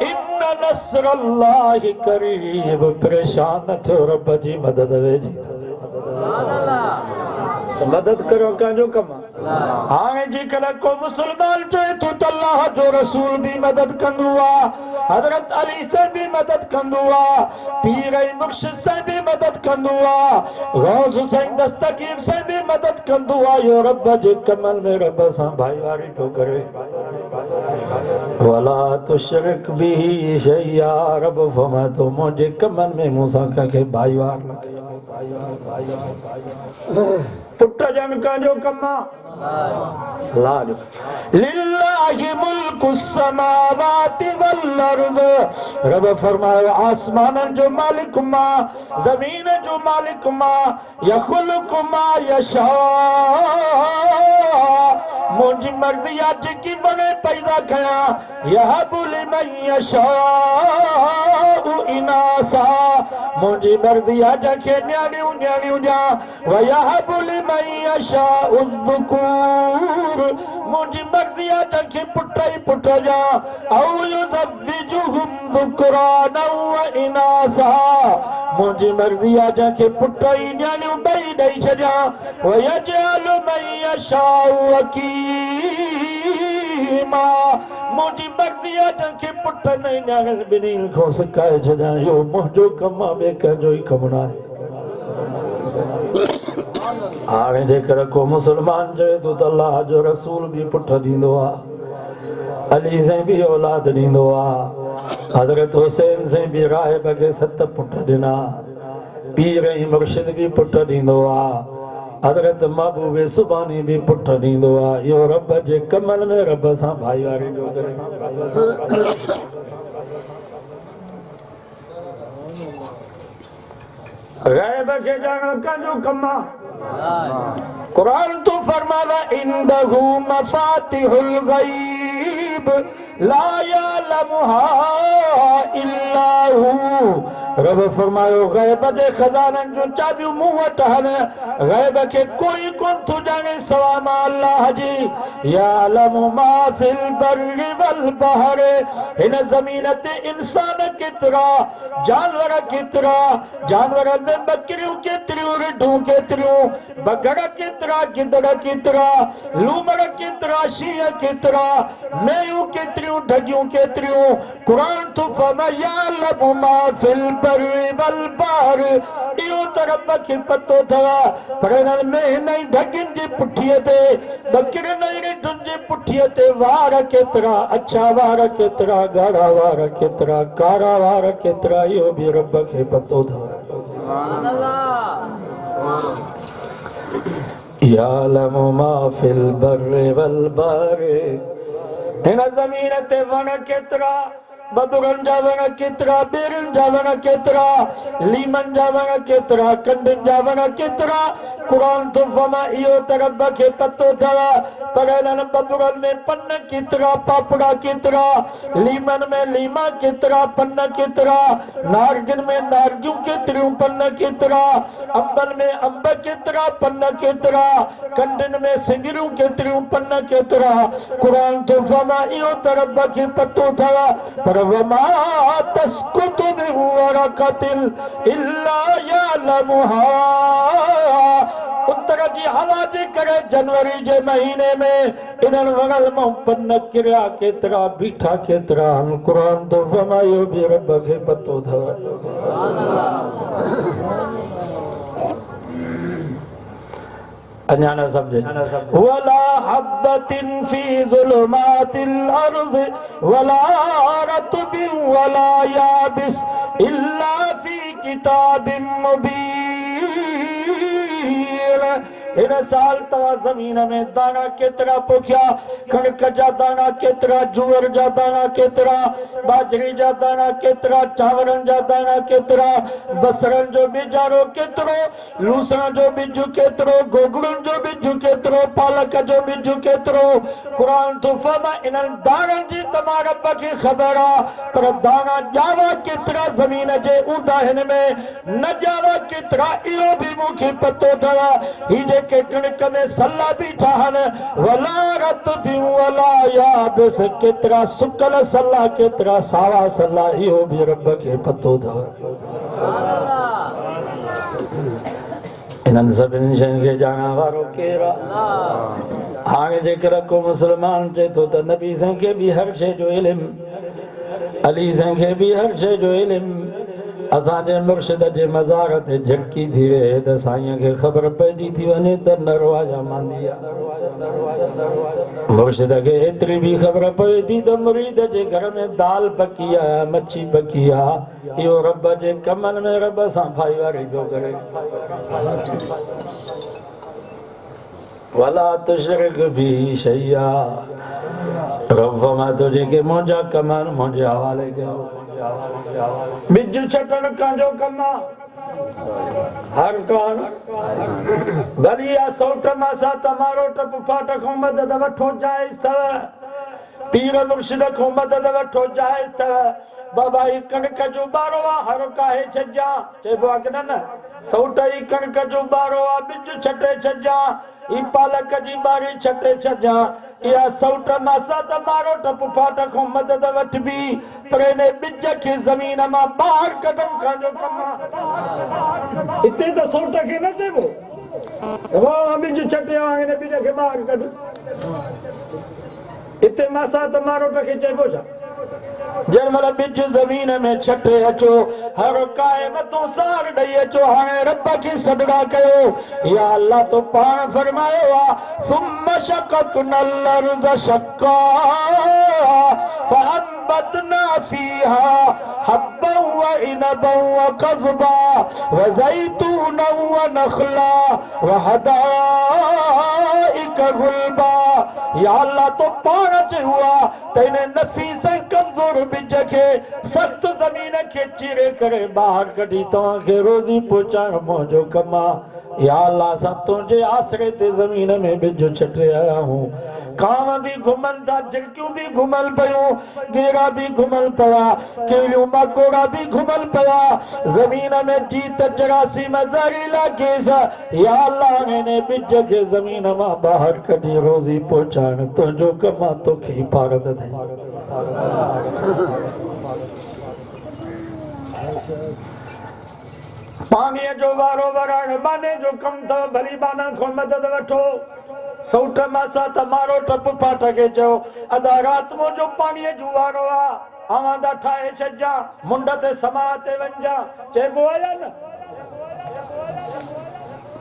इन्न नस्रल्लाहि करीब, परेशान न थियो रब जी मदद वेजी। मदद करो काजो कम हाणे जेकर को मुसलमान चए तो अल्लाह जो रसूल भी मदद कंदो आ, हजरत अली से भी मदद कंदो आ, पीर ऐं मुर्शिद से भी मदद कंदो आ, गौस हुसैन दस्तगीर से भी मदद कंदो आ। यो रब जे कमल में रब सां भाईवारी तो करे। वला तुशरिक बिही शैया, रब फरमाए तो मुंहिंजे कमल में मूंसां कंहिंखे भाईवार न कयो। पुट जन काजो कमा लाज लिल्लाहि मुल्कु समावाति वल अर्ज़, रब फरमायो आसमानन जो मालिक मां, ज़मीन जो मालिक मां, यख़्लुक़ु मा यशा, मुंहिंजी मर्ज़ी आ जेकी बने पैदा कयां। यहबु लिमन यशाउ इनासा, मुंहिंजी मर्ज़ी आ जंहिंखे न्याणियूं न्याणियूं ॾियां। वयहबु लिमन यशाउ ज़ुकूर, मुंहिंजी मर्ज़ी आ जंहिंखे पुट ई पुट ॾियां। औ युज़व्विजुहुम ज़ुकरानन व इनासा, मुंहिंजी मर्ज़ी आ जंहिंखे पुट ई न्याणियूं ॿई ॾेई छॾियां। वयजअलु मन यशाउ अक़ीमा, मुंहिंजी मर्ज़ी आ जंहिंखे पुट न न्याणियुनि ॿिन्हिनि खां सिकाए छॾियां। इहो मुंहिंजो कमु आहे, ॿिए कंहिंजो ई कमु न आहे। हाणे जेकर को मुसलमान चए तो अल्लाह जो रसूल भी पुट ॾींदो आ, अली से भी औलाद ॾींदो आ, हज़रत हुसैन से भी राहिब खे 7 पुट ॾिना, पीर ऐं मुर्शिद भी पुट ॾींदो आ, हज़रत महबूब सुबानी भी पुट ॾींदो आ। इहो रब जे कमल में रब सां भाईवारी जो करे। गैब के जानो कंजो कमा। कुरान तो फरमावा इंदहु मफातिहुल गैब ला यअलमुहा इल्ला हु, रब फरमायो गैब जे खजानन जो चाबियूं मूं वटि आहिनि, गैब खे कोई कोन थो ॼाणे सवा मां अल्लाह जी। यअलमु मा फिल बर्रि वल बहर, हिन ज़मीन ते इंसान केतिरा, जानवर केतिरा, जानवरनि में बकरियूं केतिरियूं, रिढूं केतिरियूं, बगड़ केतिरा, गिदड़ केतिरा, लूमड़ केतिरा, शींहं केतिरा, मेयूं केतिरियूं, ढगियूं केतिरियूं। कुरान तो फरमायो मा फिल बर्रि वल बहर, इहो त रब खे पतो अथव, पर हिननि में हिन ई ढगियुनि जी पुठीअ ते, बकरियुनि ऐं रिढुनि जी पुठीअ ते वार केतिरा, अछा वार केतिरा, ॻाढ़ा वार केतिरा, कारा वार केतिरा, इहो बि रब खे पतो अथव। यालमु मा फिल बर्रि वल बहर, हिन ज़मीन ते वण केतिरा, बबुरनि जा वण केतिरा, ॿेड़ियुनि जा वण केतिरा, लीमनि जा वण केतिरा, कंडनि जा वण केतिरा। कुरान तो फरमाए इहो त रब खे पतो अथव, पर हिननि बबुरनि में पन केतिरा, पापड़ा केतिरा, लीमनि में लीमा केतिरा, पन केतिरा, नारगियुनि में नारगियूं केतिरियूं, पन केतिरा, अंबनि में अंब केतिरा, पन केतिरा, कंडनि में सिंगरियूं केतिरियूं, पन केतिरा। कुरान तो फरमाए इहो त रब खे पतो अथव, पर वमा तस्कुतु मिन वरक़तिन इल्ला यअलमुहा, उतर बहार जी हवा जे करे जनवरी जे महीने में इन्हनि वरल मां पन किरिया केतिरा बीठा केतिरा क़ुरान तो फरमायो बि रब खे पतो अथव। अञा न सम्झे वला हब्बतिन फी ज़ुलुमातिल अर्ज़ वला रत्बिन वला याबिस इल्ला फी किताबिन मुबीन। इन साल तवा ज़मीन में दाना केतिरा पोखिया, कणक जा दाना केतिरा, जुअर जा दाना केतिरा, बाजरी जा दाना केतिरा, चांवरनि जा दाना केतिरा, बसरनि जो बीजारो केतिरो, लूसण जो बिज केतिरो, गोगड़ुनि जो बिज केतिरो, पालक जो बिज केतिरो। क़ुरान तो फरमा इन्हनि दाननि जी तमाम रब खे ख़बर आहे, पर दाना ॼावा केतिरा ज़मीन जे ऊंदाहिनि में न ॼावा केतिरा इहो बि मूंखे पतो अथव। ही जेके कणिक में सला बीठा आहिनि वला रत्बिन वला याबिस, केतिरा सुकल सला केतिरा सावा सला इहो बि रब खे पतो अथव। इन्हनि सभिनी शयुनि खे ॼाणण वारो केरु आहे? हाणे जेकर को मुस्लमान चए थो त नबी साईं खे बि हर शइ जो इल्मु, अली साईं खे बि हर शइ जो इल्मु, असांजे मुर्शिद जे मज़ार ते झटकी थी वे त साईं खे ख़बर पइजी थी वञे त नरवाजा मांदी आहे। मुर्शिद खे एतिरी बि ख़बर पए थी त मुरीद जे घर में दाल पकी आहे, मच्छी पकी आहे, इहो रब जे कमनि में रब सां भाईवारी जो करे। वला तुशरिक बि शैया, रब मां तो जेके मुंहिंजा कम आहिनि मुंहिंजे हवाले कयो। बिज छटण कांजो कम हर कान भलिया सौट मासा तमारो टप फाट खां मदद वठो जाइज़ अथव, पीर मुर्शिद खां मदद वठो जाइज़ अथव। बाबा ही कणक जो बारो आहे, हर काहे छॾिजां, चइबो आहे की न सौट ही कणक जो बारो आहे, बिज छटे छॾिजां, ही पालक जी बारी छटे छॾिजां, इहा सौट मासा त मारो टप फाट खां मदद वठबी, पर इन बिज खे ज़मीन मां ॿाहिरि कढण खांजो कम आहे। हिते त सौट खे न चइबो वाह बिज छटियो आहे, हिन बिज खे ॿाहिरि कढ, हिते मासा त मारो खे चइबो छा? जंहिंमहिल बिज ज़मीन में छटे अचो, हर काए मथो सार ॾेई अचो, हाणे रब खे सॾड़ा कयो। या अल्लाह तो पाण फरमायो आहे सुम्म शक़क़नल अर्ज़ शक़्क़ा फअंबतना फीहा हब्बन व इनबन व क़ज़बा व ज़ैतूनन व नख़ला व हदाइक गुलबा। या अल्लाह तो पाण चयो आहे त इन नफ़ीस कमज़ोर बिज खे सख़्त ज़मीन खे चीरे करे ॿाहिरि कढी तव्हांखे रोज़ी पहुचाइण मुंहिंजो कमु आहे। या अल्लाह असां तुंहिंजे आसरे ते ज़मीन में बिज छटे आया आहियूं, कांव बि घुमनि था, झिरकियूं बि घुमल पियूं, गेरा बि घुमल पिया, कीड़ियूं मकोड़ा बि घुमल पिया, ज़मीन में जीत जरासीम ज़हरीला गैस। या अल्लाह ने बिज खे ज़मीन मां ॿाहिरि कढी रोज़ी पहुचाइण तुंहिंजो कमु आहे, तोखे हिफ़ाज़त अथई। पाणीअ जो वारो वराइण बाने जो कमु अथव, भली बाना खां मदद वठो, सौट मासा त मारो टप फाट खे चयो अदा रात मुंहिंजो पाणीअ जो वारो आहे, आवांदा ठाहे छॾिजां, मुंड ते समा ते वञजां, चइबो आहे न?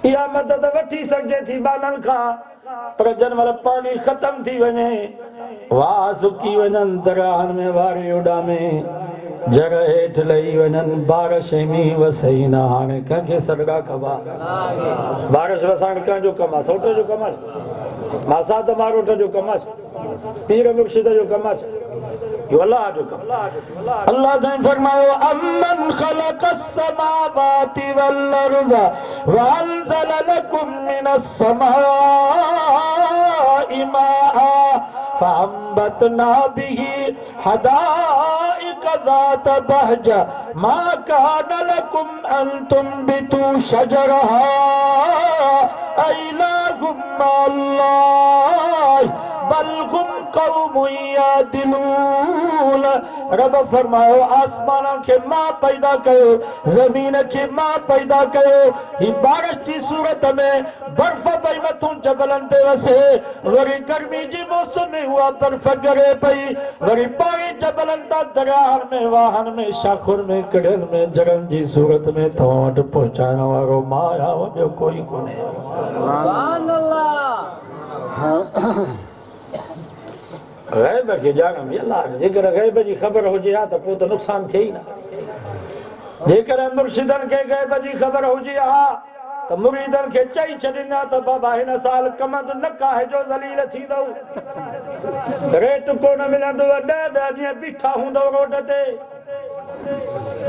इहा मदद वठी सघिजे थी बाननि खां, पर जंहिंमहिल पाणी ख़तम थी वञे, वाह सुकी वञनि दरियाहनि में वारे उॾा में, जर हेठि लही वञनि, बारिश मींहुं वसई न, हाणे कंहिंखे सॾड़ा कबा? बारिश वसाइण कंहिंजो कमु आहे? सौट जो कमु आहे? मासा त मारोट जो कमु आहे? पीर मुर्शिद जो कमु आहे? इहो अल्लाह जो कमु। अल्लाह साईं फरमायो अमन ख़लक़स समावाति वल अर्ज़ व अंज़ल लकुम मिनस समाइ माअ फअंबतना बिही हदाइक कज़ात बहजा मा कान लकुम अन तुंबितू शजरहा इलाहुम अल्लाह बल हुम कौमुन यादिलून। रब फरमायो आसमान के मां पैदा कयो, जमीन के मां पैदा कयो। ही बारिश की सूरत में बर्फ पई मथूं जबलन ते वसे, वरी गर्मी जी मौसम में हुआ बर्फ गिरे पई, वरी पानी जबलन ता दरियाहन में वाहन में शाखुर में कड़ियन में जड़न जी सूरत में तव्हां वटि पहुचाइण वारो मां आया ॿियो कोई कोन्हे। सुभान अल्लाह। गैब खे ॼाणम अल्लाह, जेकर गैब जी ख़बर हुजे हा त पोइ त नुक़सान थिए ई न। जेकर मुर्शिदन खे गैब जी ख़बर हुजे हा त मुरीदन खे चई छॾींदा त बाबा हिन साल कमंद न काहे जो ज़लील थींदो, रेट कोन मिलंदो, 10 ॾींहं बीठा हूंदो रोड ते।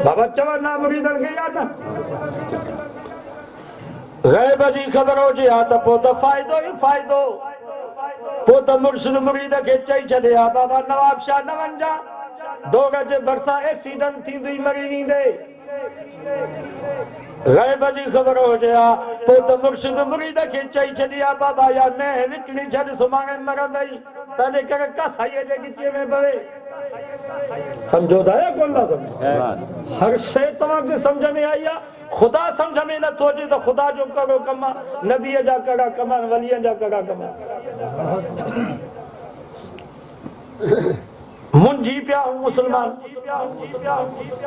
बाबा चवंदा मुरीदन खे या न गैब जी ख़बर हुजे हा त पोइ त फ़ाइदो ई फ़ाइदो। पोइ त मुर्शिद मुरीद खे चई छॾे हा बाबा नवाब शाह न वञा, दोग जे भरिसां एक्सीडेंट थींदी मरी वेंदे। गैब जी ख़बर हुजे हा पोइ त मुर्शिद मुरीद खे चई छॾी हा बाबा या मैं विकिणी छॾ सुभाणे मरंदई, तंहिंजे करे कसाईअ जे गिचीअ में पवे। समझो था या कोन था समझो? हर शइ तव्हांखे सम्झ में आई आहे, ख़ुदा सम्झ में नथो अचे त ख़ुदा जो कहिड़ो कमु आहे, नबीअ जा कहिड़ा कम आहिनि, वलीअ जा कहिड़ा कम आहिनि। मुंझी पिया मुस्लमान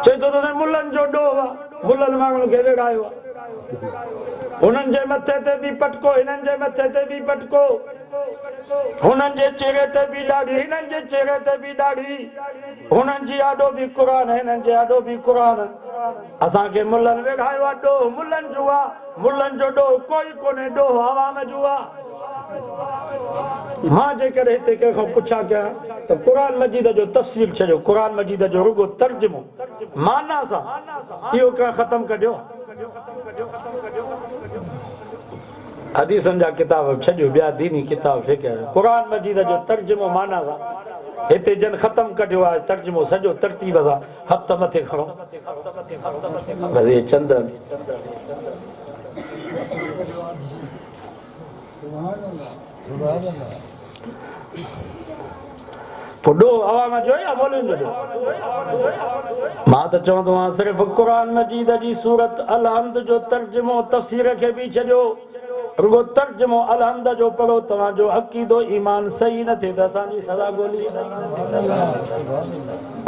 चए थो त मुल्लनि जो ॾोह आहे, मुल्लनि माण्हुनि खे विड़ायो आहे, हुननि जे मथे ते बि पटको, हिननि जे मथे ते बि पटको, हुननि जे चेहरे ते बि ॾाढ़ी, हिननि जे चेहरे ते बि ॾाढ़ी, हुननि जी आॾो बि क़ुरान, हिननि जे आॾो बि क़ुरान। असांखे मुल्लनि विड़ायो आहे, ॾोह मुल्लनि जो आहे, मुल्लनि जो ॾोह कोई कोन्हे, ॾोह आवाम जो आहे। मां जेकर हिते कंहिंखां पुछां कयां त क़ुरान मजीद जो तफ़सीर छॾियो, क़ुरान मजीद जो रुगो तर्जुमो माना सां इहो कहिं ख़तम कजो। हदीसनि जा किताब छॾियो, ॿिया दीनी किताब फिक्र, क़ुरान मजीद जो तर्जुमो माना सां हिते जन ख़तम कढियो आहे, तर्जुमो सॼो तरतीब सां हथ मथे खणो बस ये चंद पुडो आवाम जो या बोलनि जो। मां त चवंदो आहियां सिर्फ़ क़ुरान मजीद जी सूरत अलहम्द जो तर्जुमो तफ़सीर खे बि छॾियो, रुगो तर्जुमो अलहम्द जो पढ़ो, तव्हांजो अक़ीदो ईमान सही न थिए त असांजी सज़ा ॻोल्ही।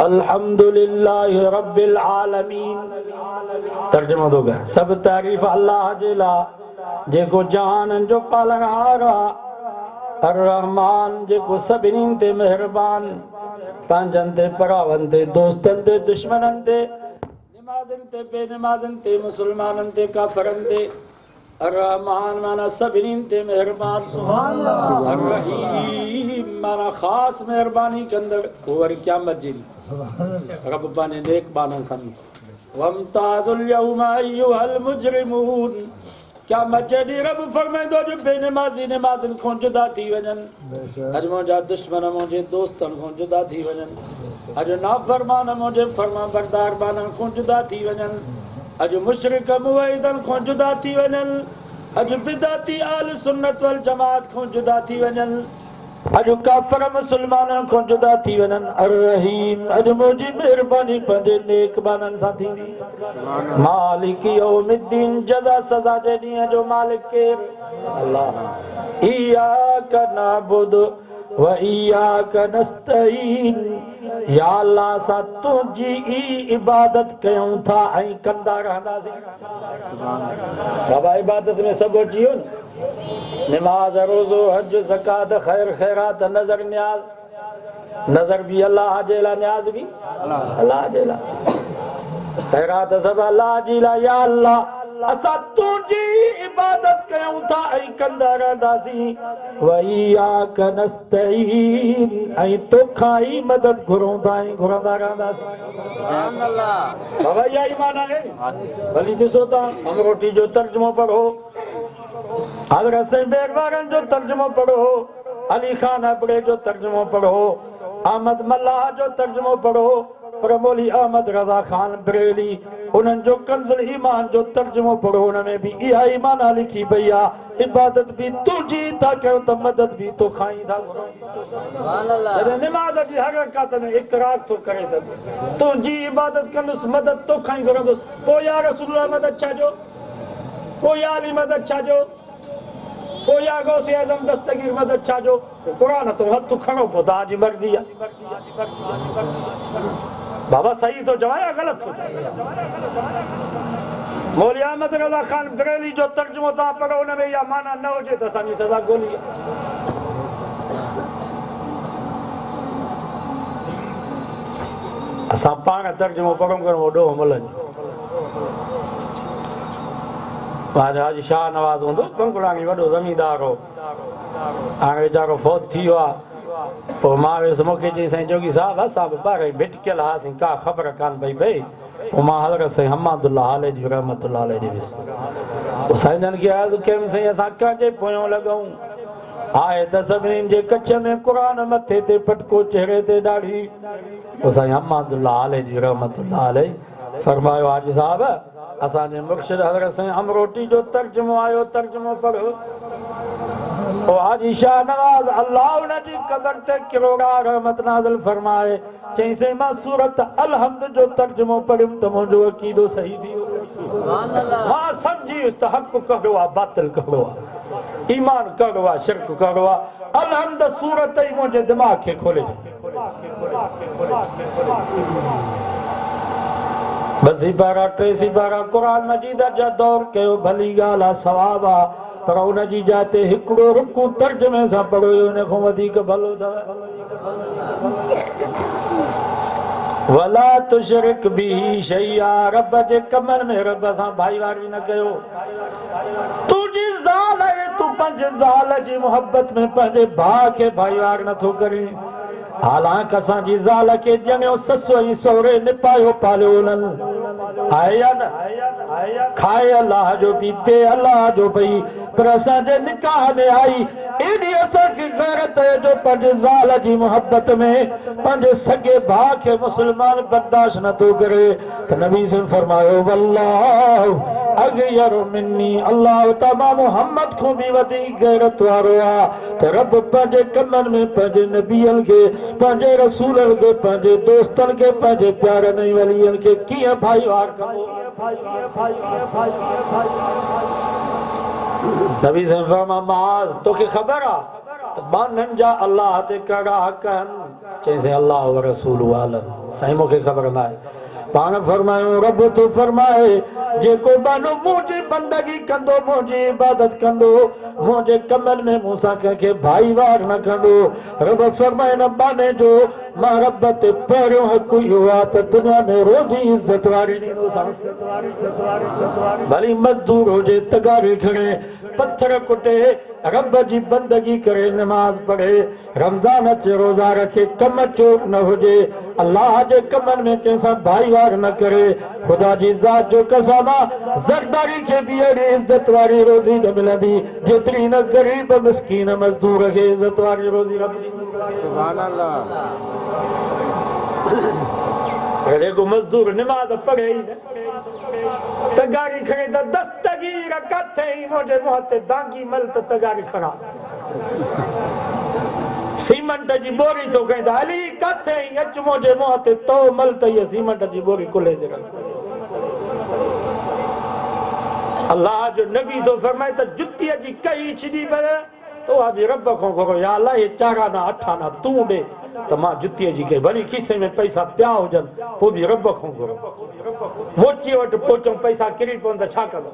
अल्हम्दुलिल्लाहि रब्बिल आलमीन तर्जुमो थो कयां, सभु तारीफ़ अल्लाह जे लाइ जेको जहाननि जो पालनहार आहे, अर रहमान जेको सभिनी ते मेहरबान, पंहिंजनि ते परावनि ते दोस्तनि ते दुश्मननि ते निमाज़नि ते बेनिमाज़नि ते मुसलमाननि ते काफ़िरनि ते। रहमान माना सभिनी ते मेहरबान, सुभान अल्लाह। रहीम माना ख़ासि मेहरबानी कंदड़, उहो वरी क़यामत जी रब पंहिंजे नेक बाननि सां वमताज़ुल यौमा अय्युहल मुजरिमून। क़यामत जे ॾींहुं रब फरमाईंदो जो बेनिमाज़ी निमाज़नि खां जुदा थी वञनि, अॼु मुंहिंजा दुश्मन मुंहिंजे दोस्तनि खां जुदा थी वञनि, अॼु नाफ़रमान मुंहिंजे फर्मा बरदार बाननि खां जुदा थी वञनि, अॼु मुशरिक मुवहिदनि खां जुदा थी वञनि, अॼु बिदाती आल सुन्नत वल जमात खां जुदा थी वञनि, अॼु काफ़िर मुसलमाननि खां जुदा थी वञनि। अर रहीम अॼु मुंहिंजी मेहरबानी पंहिंजे नेक बाननि सां थींदी। मालिक यौमिद्दीन जज़ा सज़ा जे ॾींहं जो मालिक केरु? अल्लाह। इय्याक नअबुदु व इय्याक नस्तईन। या अल्लाह असां तुंहिंजी ई इबादत कयूं था ऐं कंदा रहंदासीं। बाबा इबादत में सभु अची वियो न, निमाज़ रोज़ो हज ज़कात ख़ैर ख़ैरात नज़र न्याज़, नज़र भी अल्लाह जे लाइ, न्याज़ भी अल्लाह जे लाइ, ख़ैरात सभु अल्लाह जी लाइ। या अल्लाह असां तुंहिंजी इबादत कयूं था ऐं कंदा रहंदासीं। व इय्याक नस्तईन ऐं तोखां ई मदद घुरूं था ऐं घुरंदा रहंदासीं। सुभान अल्लाह। बाबा इहा ईमान आहे। भली ॾिसो था अमरोटी जो तर्जुमो पढ़ो, हज़रत से बेरवारनि जो तर्जुमो पढ़ो, अली खान अबड़े जो तर्जुमो पढ़ो, अहमद मल्लाह जो तर्जुमो पढ़ो, पर मौली अहमद रज़ा खान बरेली उन्हनि जो कंज़ुल ईमान जो तर्जुमो पढ़ो, हुन में भी इहा ई माना लिखी पई आहे, इबादत भी तुंहिंजी था कयूं त मदद भी तो खाई था घुरो। जॾहिं निमाज़ जी हर रकात में इक़रार थो करे त तुंहिंजी इबादत कंदुसि, मदद तो खाई घुरंदुसि, पोइ या रसूल मदद छा जो, पोइ या अली मदद छा जो, पोइ या गौसे आज़म दस्तगीर मदद छा जो। क़ुरान तो हथ खणो, पोइ तव्हांजी मर्ज़ी आहे। बाबा सही तो चवां या ग़लति थो चवां? मौली अहमद रज़ा खान बरेली जो तर्जुमो तव्हां पढ़ो, हुन में इहा माना न हुजे त असांजी सज़ा ॻोल्ही आहे। असां पाण तर्जुमो पढ़ूं करूं ॾोह मुलनि हाजी शाह नवाज़ हूंदो पंकुड़ानी, वॾो ज़मींदार हो, हाणे वीचारो फौत थी वियो आहे। पोइ मां वियुसि, मूंखे चई साईं जोगी साहिबु असां बि ॿार भिटकियल हुआसीं, का ख़बर कान पई पई। पोइ मां हज़रत साईं हमादुल्ला हाले जी रहमतुल्लाह अलैह ॾे वियुसि। पोइ साईं जन खे अर्ज़ु कयमि, साईं असां कंहिंजे पोयों लॻूं, आहे त सभिनीनि जे कच्छ में क़ुरान, मथे ते पटको, चहिरे ते ॾाढ़ी। पोइ साईं हमादुल्ला हाले जी रहमतुल्लाह अलैह फरमायो, हाजी साहिबु असांजे मुर्शिद हज़रत साईं अमरोटी जो तर्जुमो आयो, तर्जुमो पढ़ो। ओ हाजी शाह नवाज़ अल्लाह उनजी क़बर ते किरोड़ा रहमत नाज़िल फरमाए, चई से मां सूरत अलहम्द जो तर्जुमो पढ़ियुमि त मुंहिंजो अक़ीदो सही थी वियो। मां सम्झी वियुसि त हक़ कहिड़ो आहे, बातिल कहिड़ो आहे, ईमान कहिड़ो आहे, शिरक कहिड़ो आहे। अलहम्द सूरत ई मुंहिंजे दिमाग़ खे खोले बसी बारा टे सिबारा क़ुरान मजीद जा दौर कयो, भली ॻाल्हि आहे, सवाब आहे, पर उनजी जाते हिकिड़ो रुकू तर्जुमे सां पढ़ो, उन खां वधीक भलो अथव। वला तुशरिक बिही शैया, रब जे कमनि में रब सां भाईवारी न कयो। तुंहिंजी ज़ाल आहे, तूं पंहिंजे ज़ाल जी मोहबत में पंहिंजे भाउ खे भाईवार नथो करीं। हालांकि असांजी ज़ाल खे ॼमियो ससु ऐं सहुरे निपायो पालियो उन्हनि, आहे या न? खाए अलाह जो, पीते अलाह जो पई, पर असांजे निकाह में आई एॾी असांखे गैरत आहे जो पंहिंजे ज़ाल जी मोहबत में पंहिंजे सॻे भाउ खे मुस्लमान बर्दाश्त नथो करे। त नबी से फरमायो, वल्लाहु अग़यरु मिन्नी, अल्लाह तमा मोहम्मद खां बि वधीक गैरत वारो आहे। त रब पंहिंजे कमनि में पंहिंजे नबीअनि खे, पंहिंजे रसूलनि खे, पंहिंजे दोस्तनि खे, पंहिंजे प्यारनि वलीअनि खे कीअं भाईवार कंदो। नबी से फरमा, माज़ तोखे ख़बर आहे त बाननि जा अल्लाह ते कहिड़ा हक़ आहिनि? चईं अल्लाह व रसूल आलम। साईं मूंखे ख़बर न आहे। पाण फरमायूं, रब तो फरमाए, जेको बानो मुंहिंजी बंदगी कंदो, मुंहिंजी इबादत कंदो, मुंहिंजे कमनि में मूंसां कंहिंखे भाईवार न कंदो, रब फरमाए न बाने जो मां रब ते पहिरियों हक़ इहो आहे त दुनिया में रोज़ी इज़त वारी ॾींदोसांसि। भली मज़दूर हुजे, तगारी खणे, पत्थर कुटे, रब जी बंदगी करे, नमाज़ पढ़े, रमज़ान अचे, रोज़ा रखे, कम चोर न हुजे, अल्लाह जे कमनि में कंहिंसां भाईवार न करे, ख़ुदा जी ज़ात जो कसम आहे, ज़रदारी खे बि अहिड़ी इज़त वारी रोज़ी न मिलंदी जेतिरी न ग़रीब मिस्कीन मज़दूर खे इज़त वारी रोज़ी न मिलंदी। सुभान अल्लाह। जेको मज़दूर निमाज़ पढ़े ई न, तगारी खणे त दस्तगीर किथे ई मुंहिंजे मुंहं ते दांगी मल त तगारी खणा, सीमेंट जी बोरी तो खणे त हली किथे ई अच मुंहिंजे मुंहं ते तो मल त इहा सीमेंट जी बोरी खुले दे। अल्लाह जो नबी तो फरमाए त जुतीअ जी कई छिड़ी पवे तो अभी रब को घुरो, या अल्लाह ये चारा ना अठा ना तू दे त मां जुतीअ जी कई, भली खीसे में पैसा पिया हुजनि पोइ बि रब को घुरो। मोची वटि पहुचूं, पैसा किरी पवनि त छा कंदो?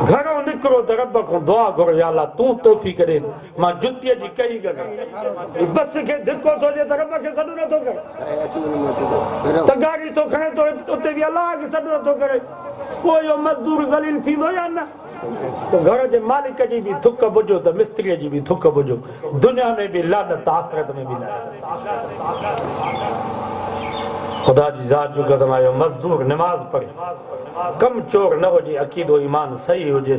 घरों निकिरो त रब को दुआ घुरो, या अल्लाह तू तोहफ़ी करे मां जुतीअ जी कई करे। बस खे धिको थो ॾिए त रब खे सॾु नथो करे, त गाड़ी थो खणे तो उते बि अल्लाह खे सॾु नथो करे, पोइ इहो मज़दूर ज़लील थींदो या न? तो घर जे मालिक जी भी थुक बुझो त मिस्त्री जी भी थुक बुझो, दुनिया में भी लानत, आखिरत में भी लानत। खुदा जी जात जो कसम आयो मजदूर नमाज पढ़े कम चोर न हुजे अकीदो ईमान सही हुजे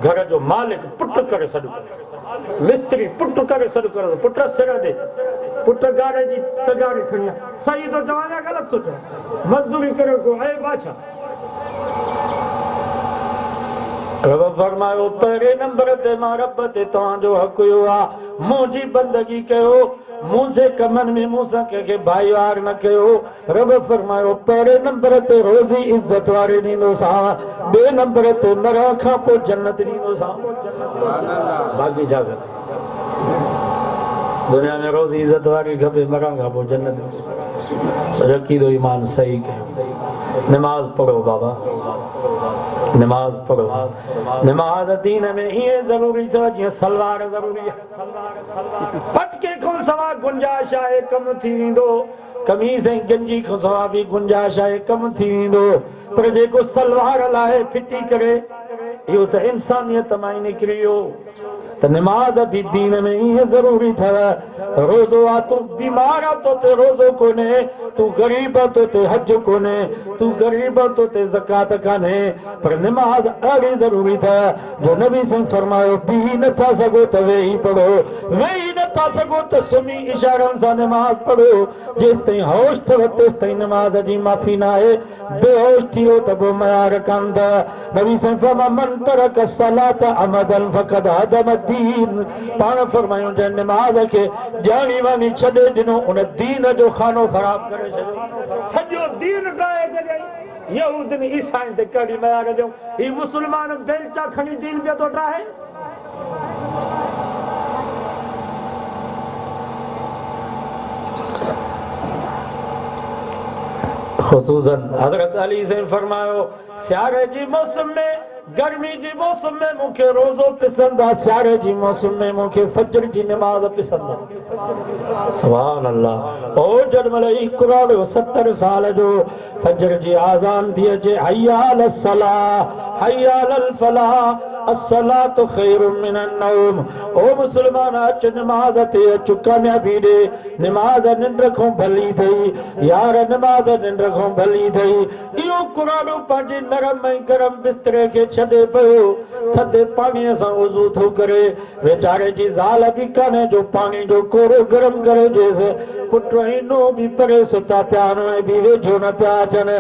घर जो मालिक पुट करे सॾु मिस्त्री पुट करे सॾु करे पुट सिर दे पुट गारे जी तगारी खणी सही तो चवां ग़लत तो चवां मजदूरी करे को ऐ बाछा रब फरमायो पहिरें नंबर ते मां रब ते तव्हांजो हक़ हुयो आहे मुंहिंजी बंदगी कयो मुंहिंजे कमनि में मूंसां कंहिंखे भाईवार न कयो रब फरमायो पहिरें नंबर ते रोज़ी इज़त वारे ॾींदोसांव ॿिए नंबर ते मरण खां पोइ जन्नत ॾींदोसांव बाक़ी छा करे दुनिया में रोज़ी इज़त वारी खपे मरण खां पोइ जन्नत सॼो कीदो ईमान सही कयो नमाज़ पढ़ो बाबा नमाज पढ़ो नमाज दीन में ये जरूरी तो जी सलवार जरूरी है फटके को सवा गुंजाइश है कम थी विंदो कमीज ऐं गंजी को सवा भी गुंजाइश है कम थी विंदो पर जेको सलवार लाए फिटी करे यो तो इंसानियत मां निकरी वियो तो नमाज भी दीन में ये जरूरी था रोजो आ तू बीमार आ तो ते रोजो कोने तू गरीब आ तो ते हज कोने तू गरीब आ तो ते ज़कात काने पर नमाज अड़ी जरूरी था जो नबी से फरमायो भी न था सको तो वेही पढ़ो वेही न था सको तो सुनी इशारन सा नमाज पढ़ो जिस ताईं होश थव तेस ताईं नमाज जी माफी ना है बेहोश थियो तो वो मयार कंद नबी से फरमा मन तरक सलात अमदन फकद हदम दीन पाण फरमायो जे नमाज के जानी वानी छॾे ॾिनो उन दीन जो खानो ख़राब करे छॾियो सॼो दीन गाए जॻहि यहूदनि ईसाइन ते कड़ी मयार ॾियो ही मुस्लमान बेलचा खणी दीन पियो थो ठाहे ख़ुसूसन हज़रत अली से फरमायो सियारे जी मौसम में गर्मी जी मौसम में मुखे रोजो पसंद आ सियारे जी मौसम में मुखे फजर जी नमाज पसंद आ सुभान अल्लाह ओ जडमल कुरान 70 साल जो फजर जी आजान थी अचे हय्या अलस सलाह हय्या अलल फलाह अस्सलातु खैरुम मिनन नौम ओ मुसलमान अच नमाज ते अच कामयाबी दे नमाज निंड को भली थई यार नमाज निंड को भली थई इहो कुरान पंहिंजे नरम ऐं गरम बिस्तरे के छॾे पियो थधे पाणीअ सां वज़ू थो करे वेचारे जी ज़ाल बि कान्हे जो पाणी जो कोरो गरम करे ॾिएसि पुट ऐं नूंहं बि परे सुता पिया आहिनि ऐं बि वेझो न पिया अचनि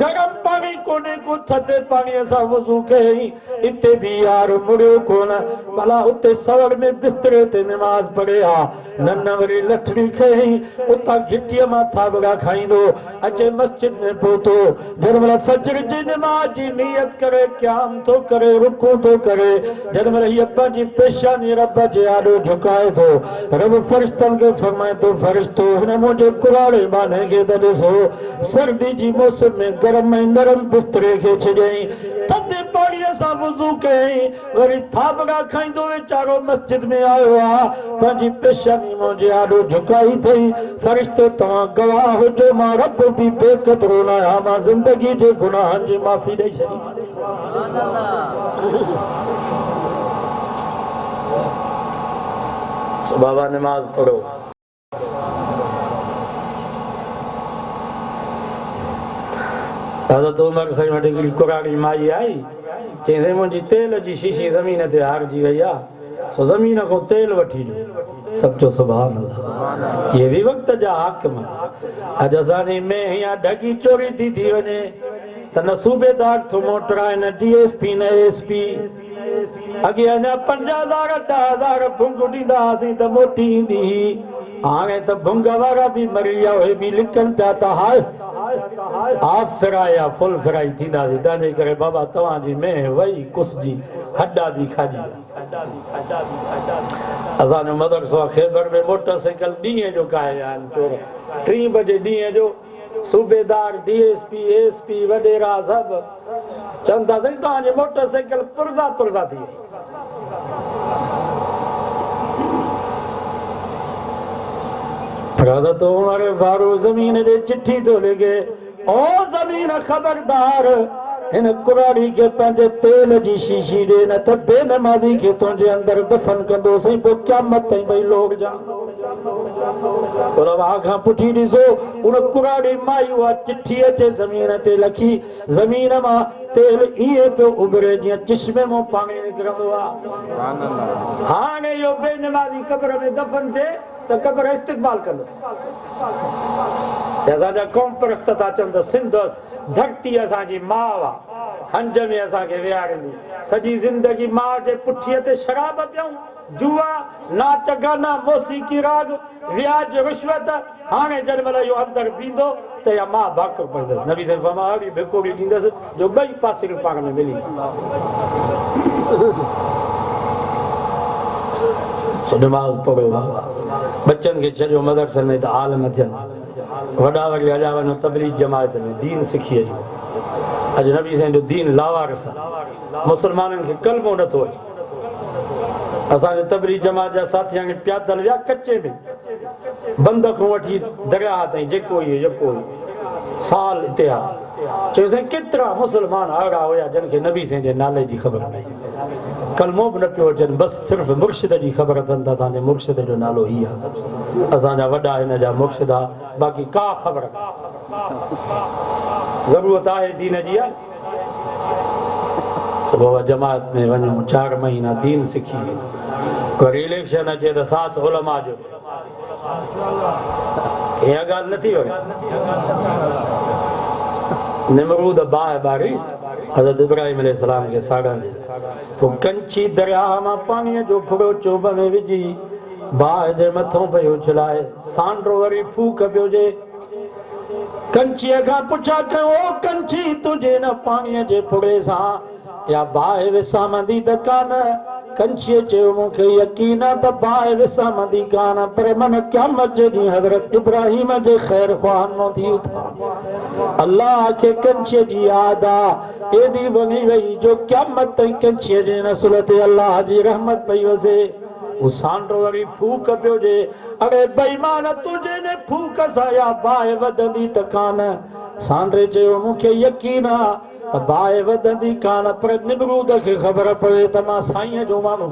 गरम पाणी कोन्हे को थधे पाणीअ सां वज़ू कयईं इते बि यार मुड़ियो कोन भला उते सवड़ में बिस्तरे ते नमाज़ पढ़े हा न वरी लठड़ी खयईं उतां घिटीअ मां थाबड़ा खाईंदो अचे मस्जिद में पहुतो जॾहिं फजर जी नमाज जी नियत करे क़याम तो करे रुकू तो करे जॾहिं हीअ पंहिंजी पेशानी रब जे आॾो झुकाए थो रब फ़रिश्तनि खे फरमाए थो फ़रिश्तो हिन मुंहिंजे कुराड़े बाने खे त ॾिसो सर्दी जी मौसम में गरम ऐं नरम बिस्तरे खे छॾियईं थधे पाणीअ सां वज़ू कयईं वरी थाबड़ा खाईंदो वीचारो मस्जिद में आयो आहे पंहिंजी पेशानी मुंहिंजे आॾो झुकाई अथई फ़रिश्तो तव्हां गवाह हुजो मां रब बि बेक़दरो न आहियां मां ज़िंदगी जे गुनाहनि जी माफ़ी ॾेई छॾीमांसि बाबा नमाज पढ़ो हज़रत उमर साईं वटि हिकिड़ी कुराड़ी माई आई चईं मुंहिंजी तेल जी शीशी ज़मीन ते हारजी वई आहे सो ज़मीन खां तेल वठी ॾियो सभु सुभान अल्लाह ये भी वक्त जा हाकिम अॼु असांजी में हीअं ढगी चोरी थी वञे त न सूबेदार थो मोटराए न DSP न ASP अॻे अञा 5000 10,000 भुंग ॾींदा हुआसीं त मोटी ईंदी हुई हाणे त भुंग वारा बि मरी विया उहे बि लिखनि पिया त हाय हाफ फ्राई या फुल फ्राई थींदासीं तंहिंजे करे बाबा तव्हांजी में वई कुसजी हॾा बि खाॼी असांजो मदरसो ख़ैबर में मोटरसाइकिल ॾींहं जो काए विया आहिनि चोर 3 बजे ॾींहं जो सूबेदार DSP ASP वॾेरा सभु चवनि था साईं तव्हांजी मोटरसाइकिल पुरज़ा थी हज़रत उमर फारूक ज़मीन जे चिट्ठी थो लिखे ओ ज़मीन खबरदार हिन कुराड़ी के पंहिंजे तेल जी शीशी ॾे न त बेनमाज़ी खे तुंहिंजे अंदरि दफ़न कंदो साईं पोइ क़यामत ताईं भई लोग जा उन आखा पुठी ॾिसो उन कुराड़ी माई उहा चिठी अचे ज़मीन ते लखी ज़मीन मां तेल ईअं पियो उभरे जीअं चश्मे मां पाणी निकिरंदो आहे। हाणे इहो बेनमाज़ी क़ब्र में दफ़न थिए त क़ब्र इस्तक़बाल कंदसि। असांजा क़ौम परस्त था चवनि त सिंध धरती असांजी माउ आहे, हंज में असांखे विहारींदी। सॼी ज़िंदगी माउ जे पुठीअ ते शराब पियूं, जुआ, नाच गाना, मौसीक़ी राग, व्याज, रिश्वत। हाणे जॾहिं महिल इहो अंदरि बींदो त इहा माउ भाकुर पवंदसि। नबी साईं फरमायो भिकोड़ी ॾींदसि जो ॿई पासे पाण में मिली। नमाज़ पढ़ो बाबा, बच्चनि खे छॾियो मदरसनि में त आलिम थियनि, वॾा वरी हलिया वञो तबलीग जमायत में, दीन सिखी अचो। अॼु नबी साईं जो दीन लावारिस आहे, मुस्लमाननि खे कलमो नथो अचे। असांजे तबलीग जमात जा साथी हाणे प्यादल विया कचे में, बंद खां वठी दरिया ताईं जेको ई साल हिते आहे। चयो साईं केतिरा मुस्लमान अहिड़ा हुया जिन खे नबी साईं जे नाले जी ख़बर न हुई, कलमो बि न पियो अचनि, बसि सिर्फ़ु मुर्शिद जी ख़बर अथनि त असांजे मुर्शिद जो नालो ई आहे, असांजा वॾा हिन जा मुर्शिद आहे, बाक़ी का ख़बर ज़रूरत आहे दीन जी आहे। सुबुह जमात में वञूं, 4 महीना दीन सिखी, वरी इलेक्शन अचे त साथ उलमा जो, इहा ॻाल्हि नथी वणे। निमरूद बाहि ॿारी हज़रत इब्राहिम अलैहिस्सलाम खे साड़नि, पोइ कंची दरिया मां पाणीअ जो फुड़ो चोब में विझी बाहि जे मथां पियो उछलाए, सांड्रो वरी फूक पियो जे। कंचीअ खां पुछा कयो, ओ कंची तुंहिंजे न पाणीअ जे फुड़े सां या बाहि विसामंदी त कान? कंचीअ चयो मूंखे यकीन आहे त बाहि विसामंदी कान, पर मन क़यामत जे ॾींहुं हज़रत इब्राहिम जे ख़ैर ख़्वाहनि मां थी उथां। अल्लाह खे कंचीअ जी याद आहे, एॾी वञी वई जो क़यामत ताईं कंचीअ जे नसुल ते अल्लाह जी रहमत पई वसे। वो सांड्रो वरी फूक पियो जे, अरे बेईमान तुंहिंजे ने फूक सां या बाहि वधंदी त कान? सांड्रे चयो मूंखे यकीन आहे त बाहि वधंदी कान, पर निमरूद खे ख़बर पवे त मां साईंअ जो माण्हू।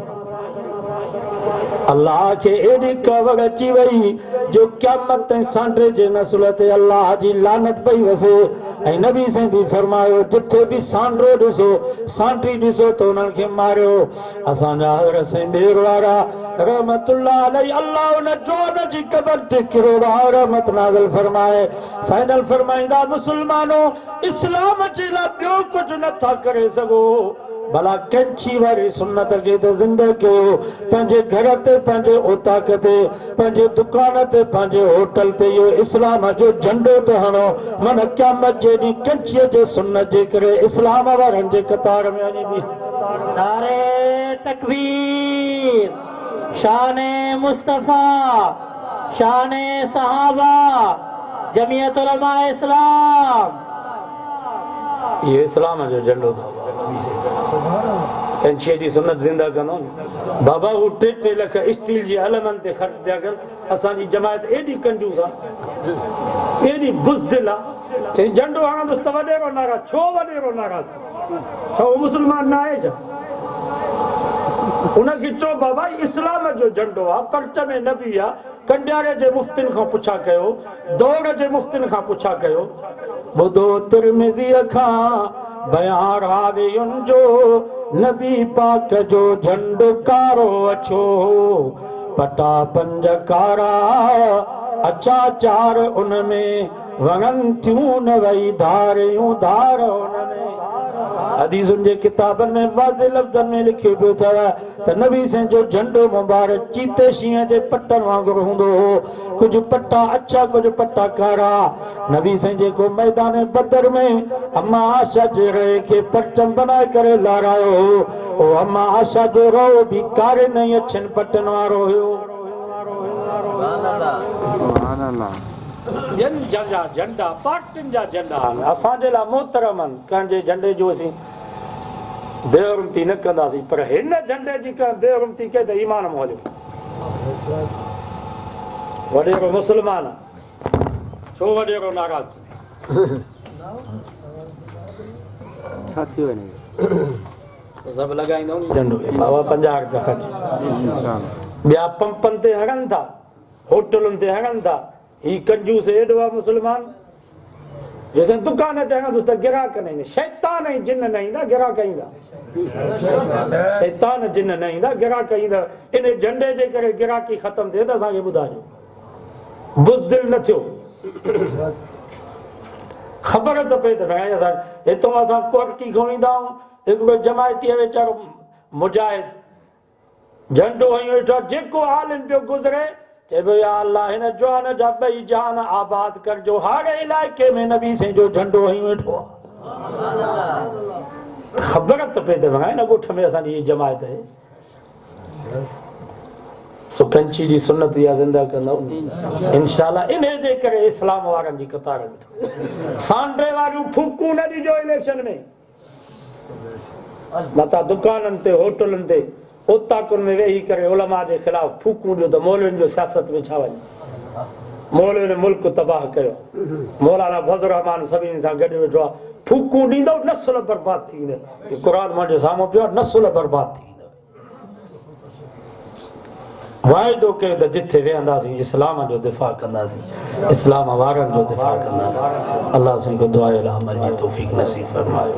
अल्लाह खे एॾी ख़बर अची वई जो क़यामत ताईं सांड्रे जे नसुल ते अल्लाह जी लानत पई वसे। ऐं नबी साईं बि फरमायो जिथे बि सांड्रो ॾिसो, सांड्री ॾिसो त उन्हनि खे मारियो। असांजा हज़रत साईं ॾेर वारा रहमतुल्लाह अलैहि, अल्लाह उन जोन जी क़बर ते किरोड़ा रहमत नाज़िल फरमाए। साईं फरमाईंदा, मुस्लमानो इस्लाम जे लाइ ॿियो कुझु नथा करे सघो, भला कंची वारी सुन्नत खे त ज़िंदह कयो, पंहिंजे घर ते, पंहिंजे ओताक ते, पंहिंजे दुकान ते, पंहिंजे होटल ते इहो इस्लाम जो झंडो त हणो। मन क़यामत जे ॾींहुं कंचीअ जे सुन्नत जे करे इस्लाम वारनि जे कतार में वञी बि। नारे तकबीर, शाने मुस्तफा, शाने सहाबा, जमीयत उलमा इस्लाम। ये इस्लाम जो झंडो कंचीअ जी सुन्नत ज़िंदा कंदो। बाबा हू 3 लख स्टील जी अलमनि ते ख़र्च पिया कनि। असांजी जमायत एॾी कंजूस आहे, एॾी बुज़दिल आहे, झंडो हणंदुसि त वॾेरो नाराज़। छो वॾेरो नाराज़? छो मुस्लमान न आहे छा? उनखे चओ बाबा इस्लाम जो झंडो आहे, पर्च में नबी आहे। कंडियारे जे मुफ़्तिन खां पुछा कयो, दौड़ जे मुफ़्तिन खां पुछा कयो। ॿुधो तिरमिज़ीअ खां बयान रावियुनि जो, नबी पाक जो झंडो कारो अछो, पटा 5 कारा अचा 4 उनमें, वणनि थियूं न वई धारियूं धार उनमें। हदीसुनि जे किताबनि में वाज़े लफ़्ज़नि में लिखियो पियो अथव त नबी साईं जो झंडो मुबारक चीते शींहं जे पटनि वांगुरु हूंदो हो, कुझु पटा अछा, कुझु पटा कारा। नबी साईं जेको मैदान बदर में अम्मा आशा जे रहे खे पटम बनाए करे लारायो हो, अम्मा आशा जो रो बि कारे न अछनि पटनि वारो हुयो। झंडा पार्टियुनि जा झंडा आहिनि, असांजे लाइ मोहतरम आहिनि। कंहिंजे झंडे जो असीं बेरुमती न कंदासीं, पर हिन झंडे जी कंहिं बेरुमती कई त ईमान मों हलियो। वॾेरो मुस्लमान आहे, छो वॾेरो नाराज़ छा थियो वञे? सभु लॻाईंदो नी झंडो। बाबा 50 रुपया ॿिया पंपनि ते हणनि था, होटलुनि ते हणनि था, ही कंजूस एॾो आहे मुस्लमान, जैसे दुकान ते हणंदुसि त गिराक न ईंदा, शैतान ऐं जिन न ईंदा, गिराक ईंदा, शैतान जिन न ईंदा, गिराक ईंदा। इन झंडे जे करे गिराकी ख़तम थिए त असांखे ॿुधाइजो, बुज़दिल न थियो। ख़बर त पए त भई असां हितां असां कोरकी घुमींदा आहियूं, हिकिड़ो जमायती वीचारो मुजाहिद झंडो हई वेठो आहे, जेको आलिम पियो गुज़रे चए पियो या अल्लाह हिन जवान जा ॿई जहान आबाद करजो, हाणे इलाइक़े में नबी से जो झंडो हई वेठो आहे। ख़बर त पए त भई हिन ॻोठ में असांजी हीअ जमायत आहे। सुकंची जी सुन्नत इहा ज़िंदा कंदव इंशाअल्लाह। इन जे करे इस्लाम वारनि जी कतार में सांडे वारियूं फूकूं न ॾिजो इलेक्शन में, मथां दुकाननि ते होटलुनि ते ओताकुनि में वेही करे उलमा जे ख़िलाफ़ फूकूं ॾियो त मौलवियुनि जो सियासत में छा वञे। मौलवियुनि मुल्क तबाह कयो, मौलाना फज़ल रहमान सभिनी सां गॾु वेठो आहे, फूकूं ॾींदव नस्ल बर्बाद थी वेंदव। क़ुरान मुंहिंजे साम्हूं पियो आहे, नस्ल बर्बाद थी वेंदव। वाइदो कयो त जिथे वेहंदासीं इस्लाम जो दिफ़ा कंदासीं, इस्लाम वारनि जो दिफ़ा कंदासीं। अल्लाह असांखे दुआ अमल जी तौफ़ीक़ नसीब फरमाए।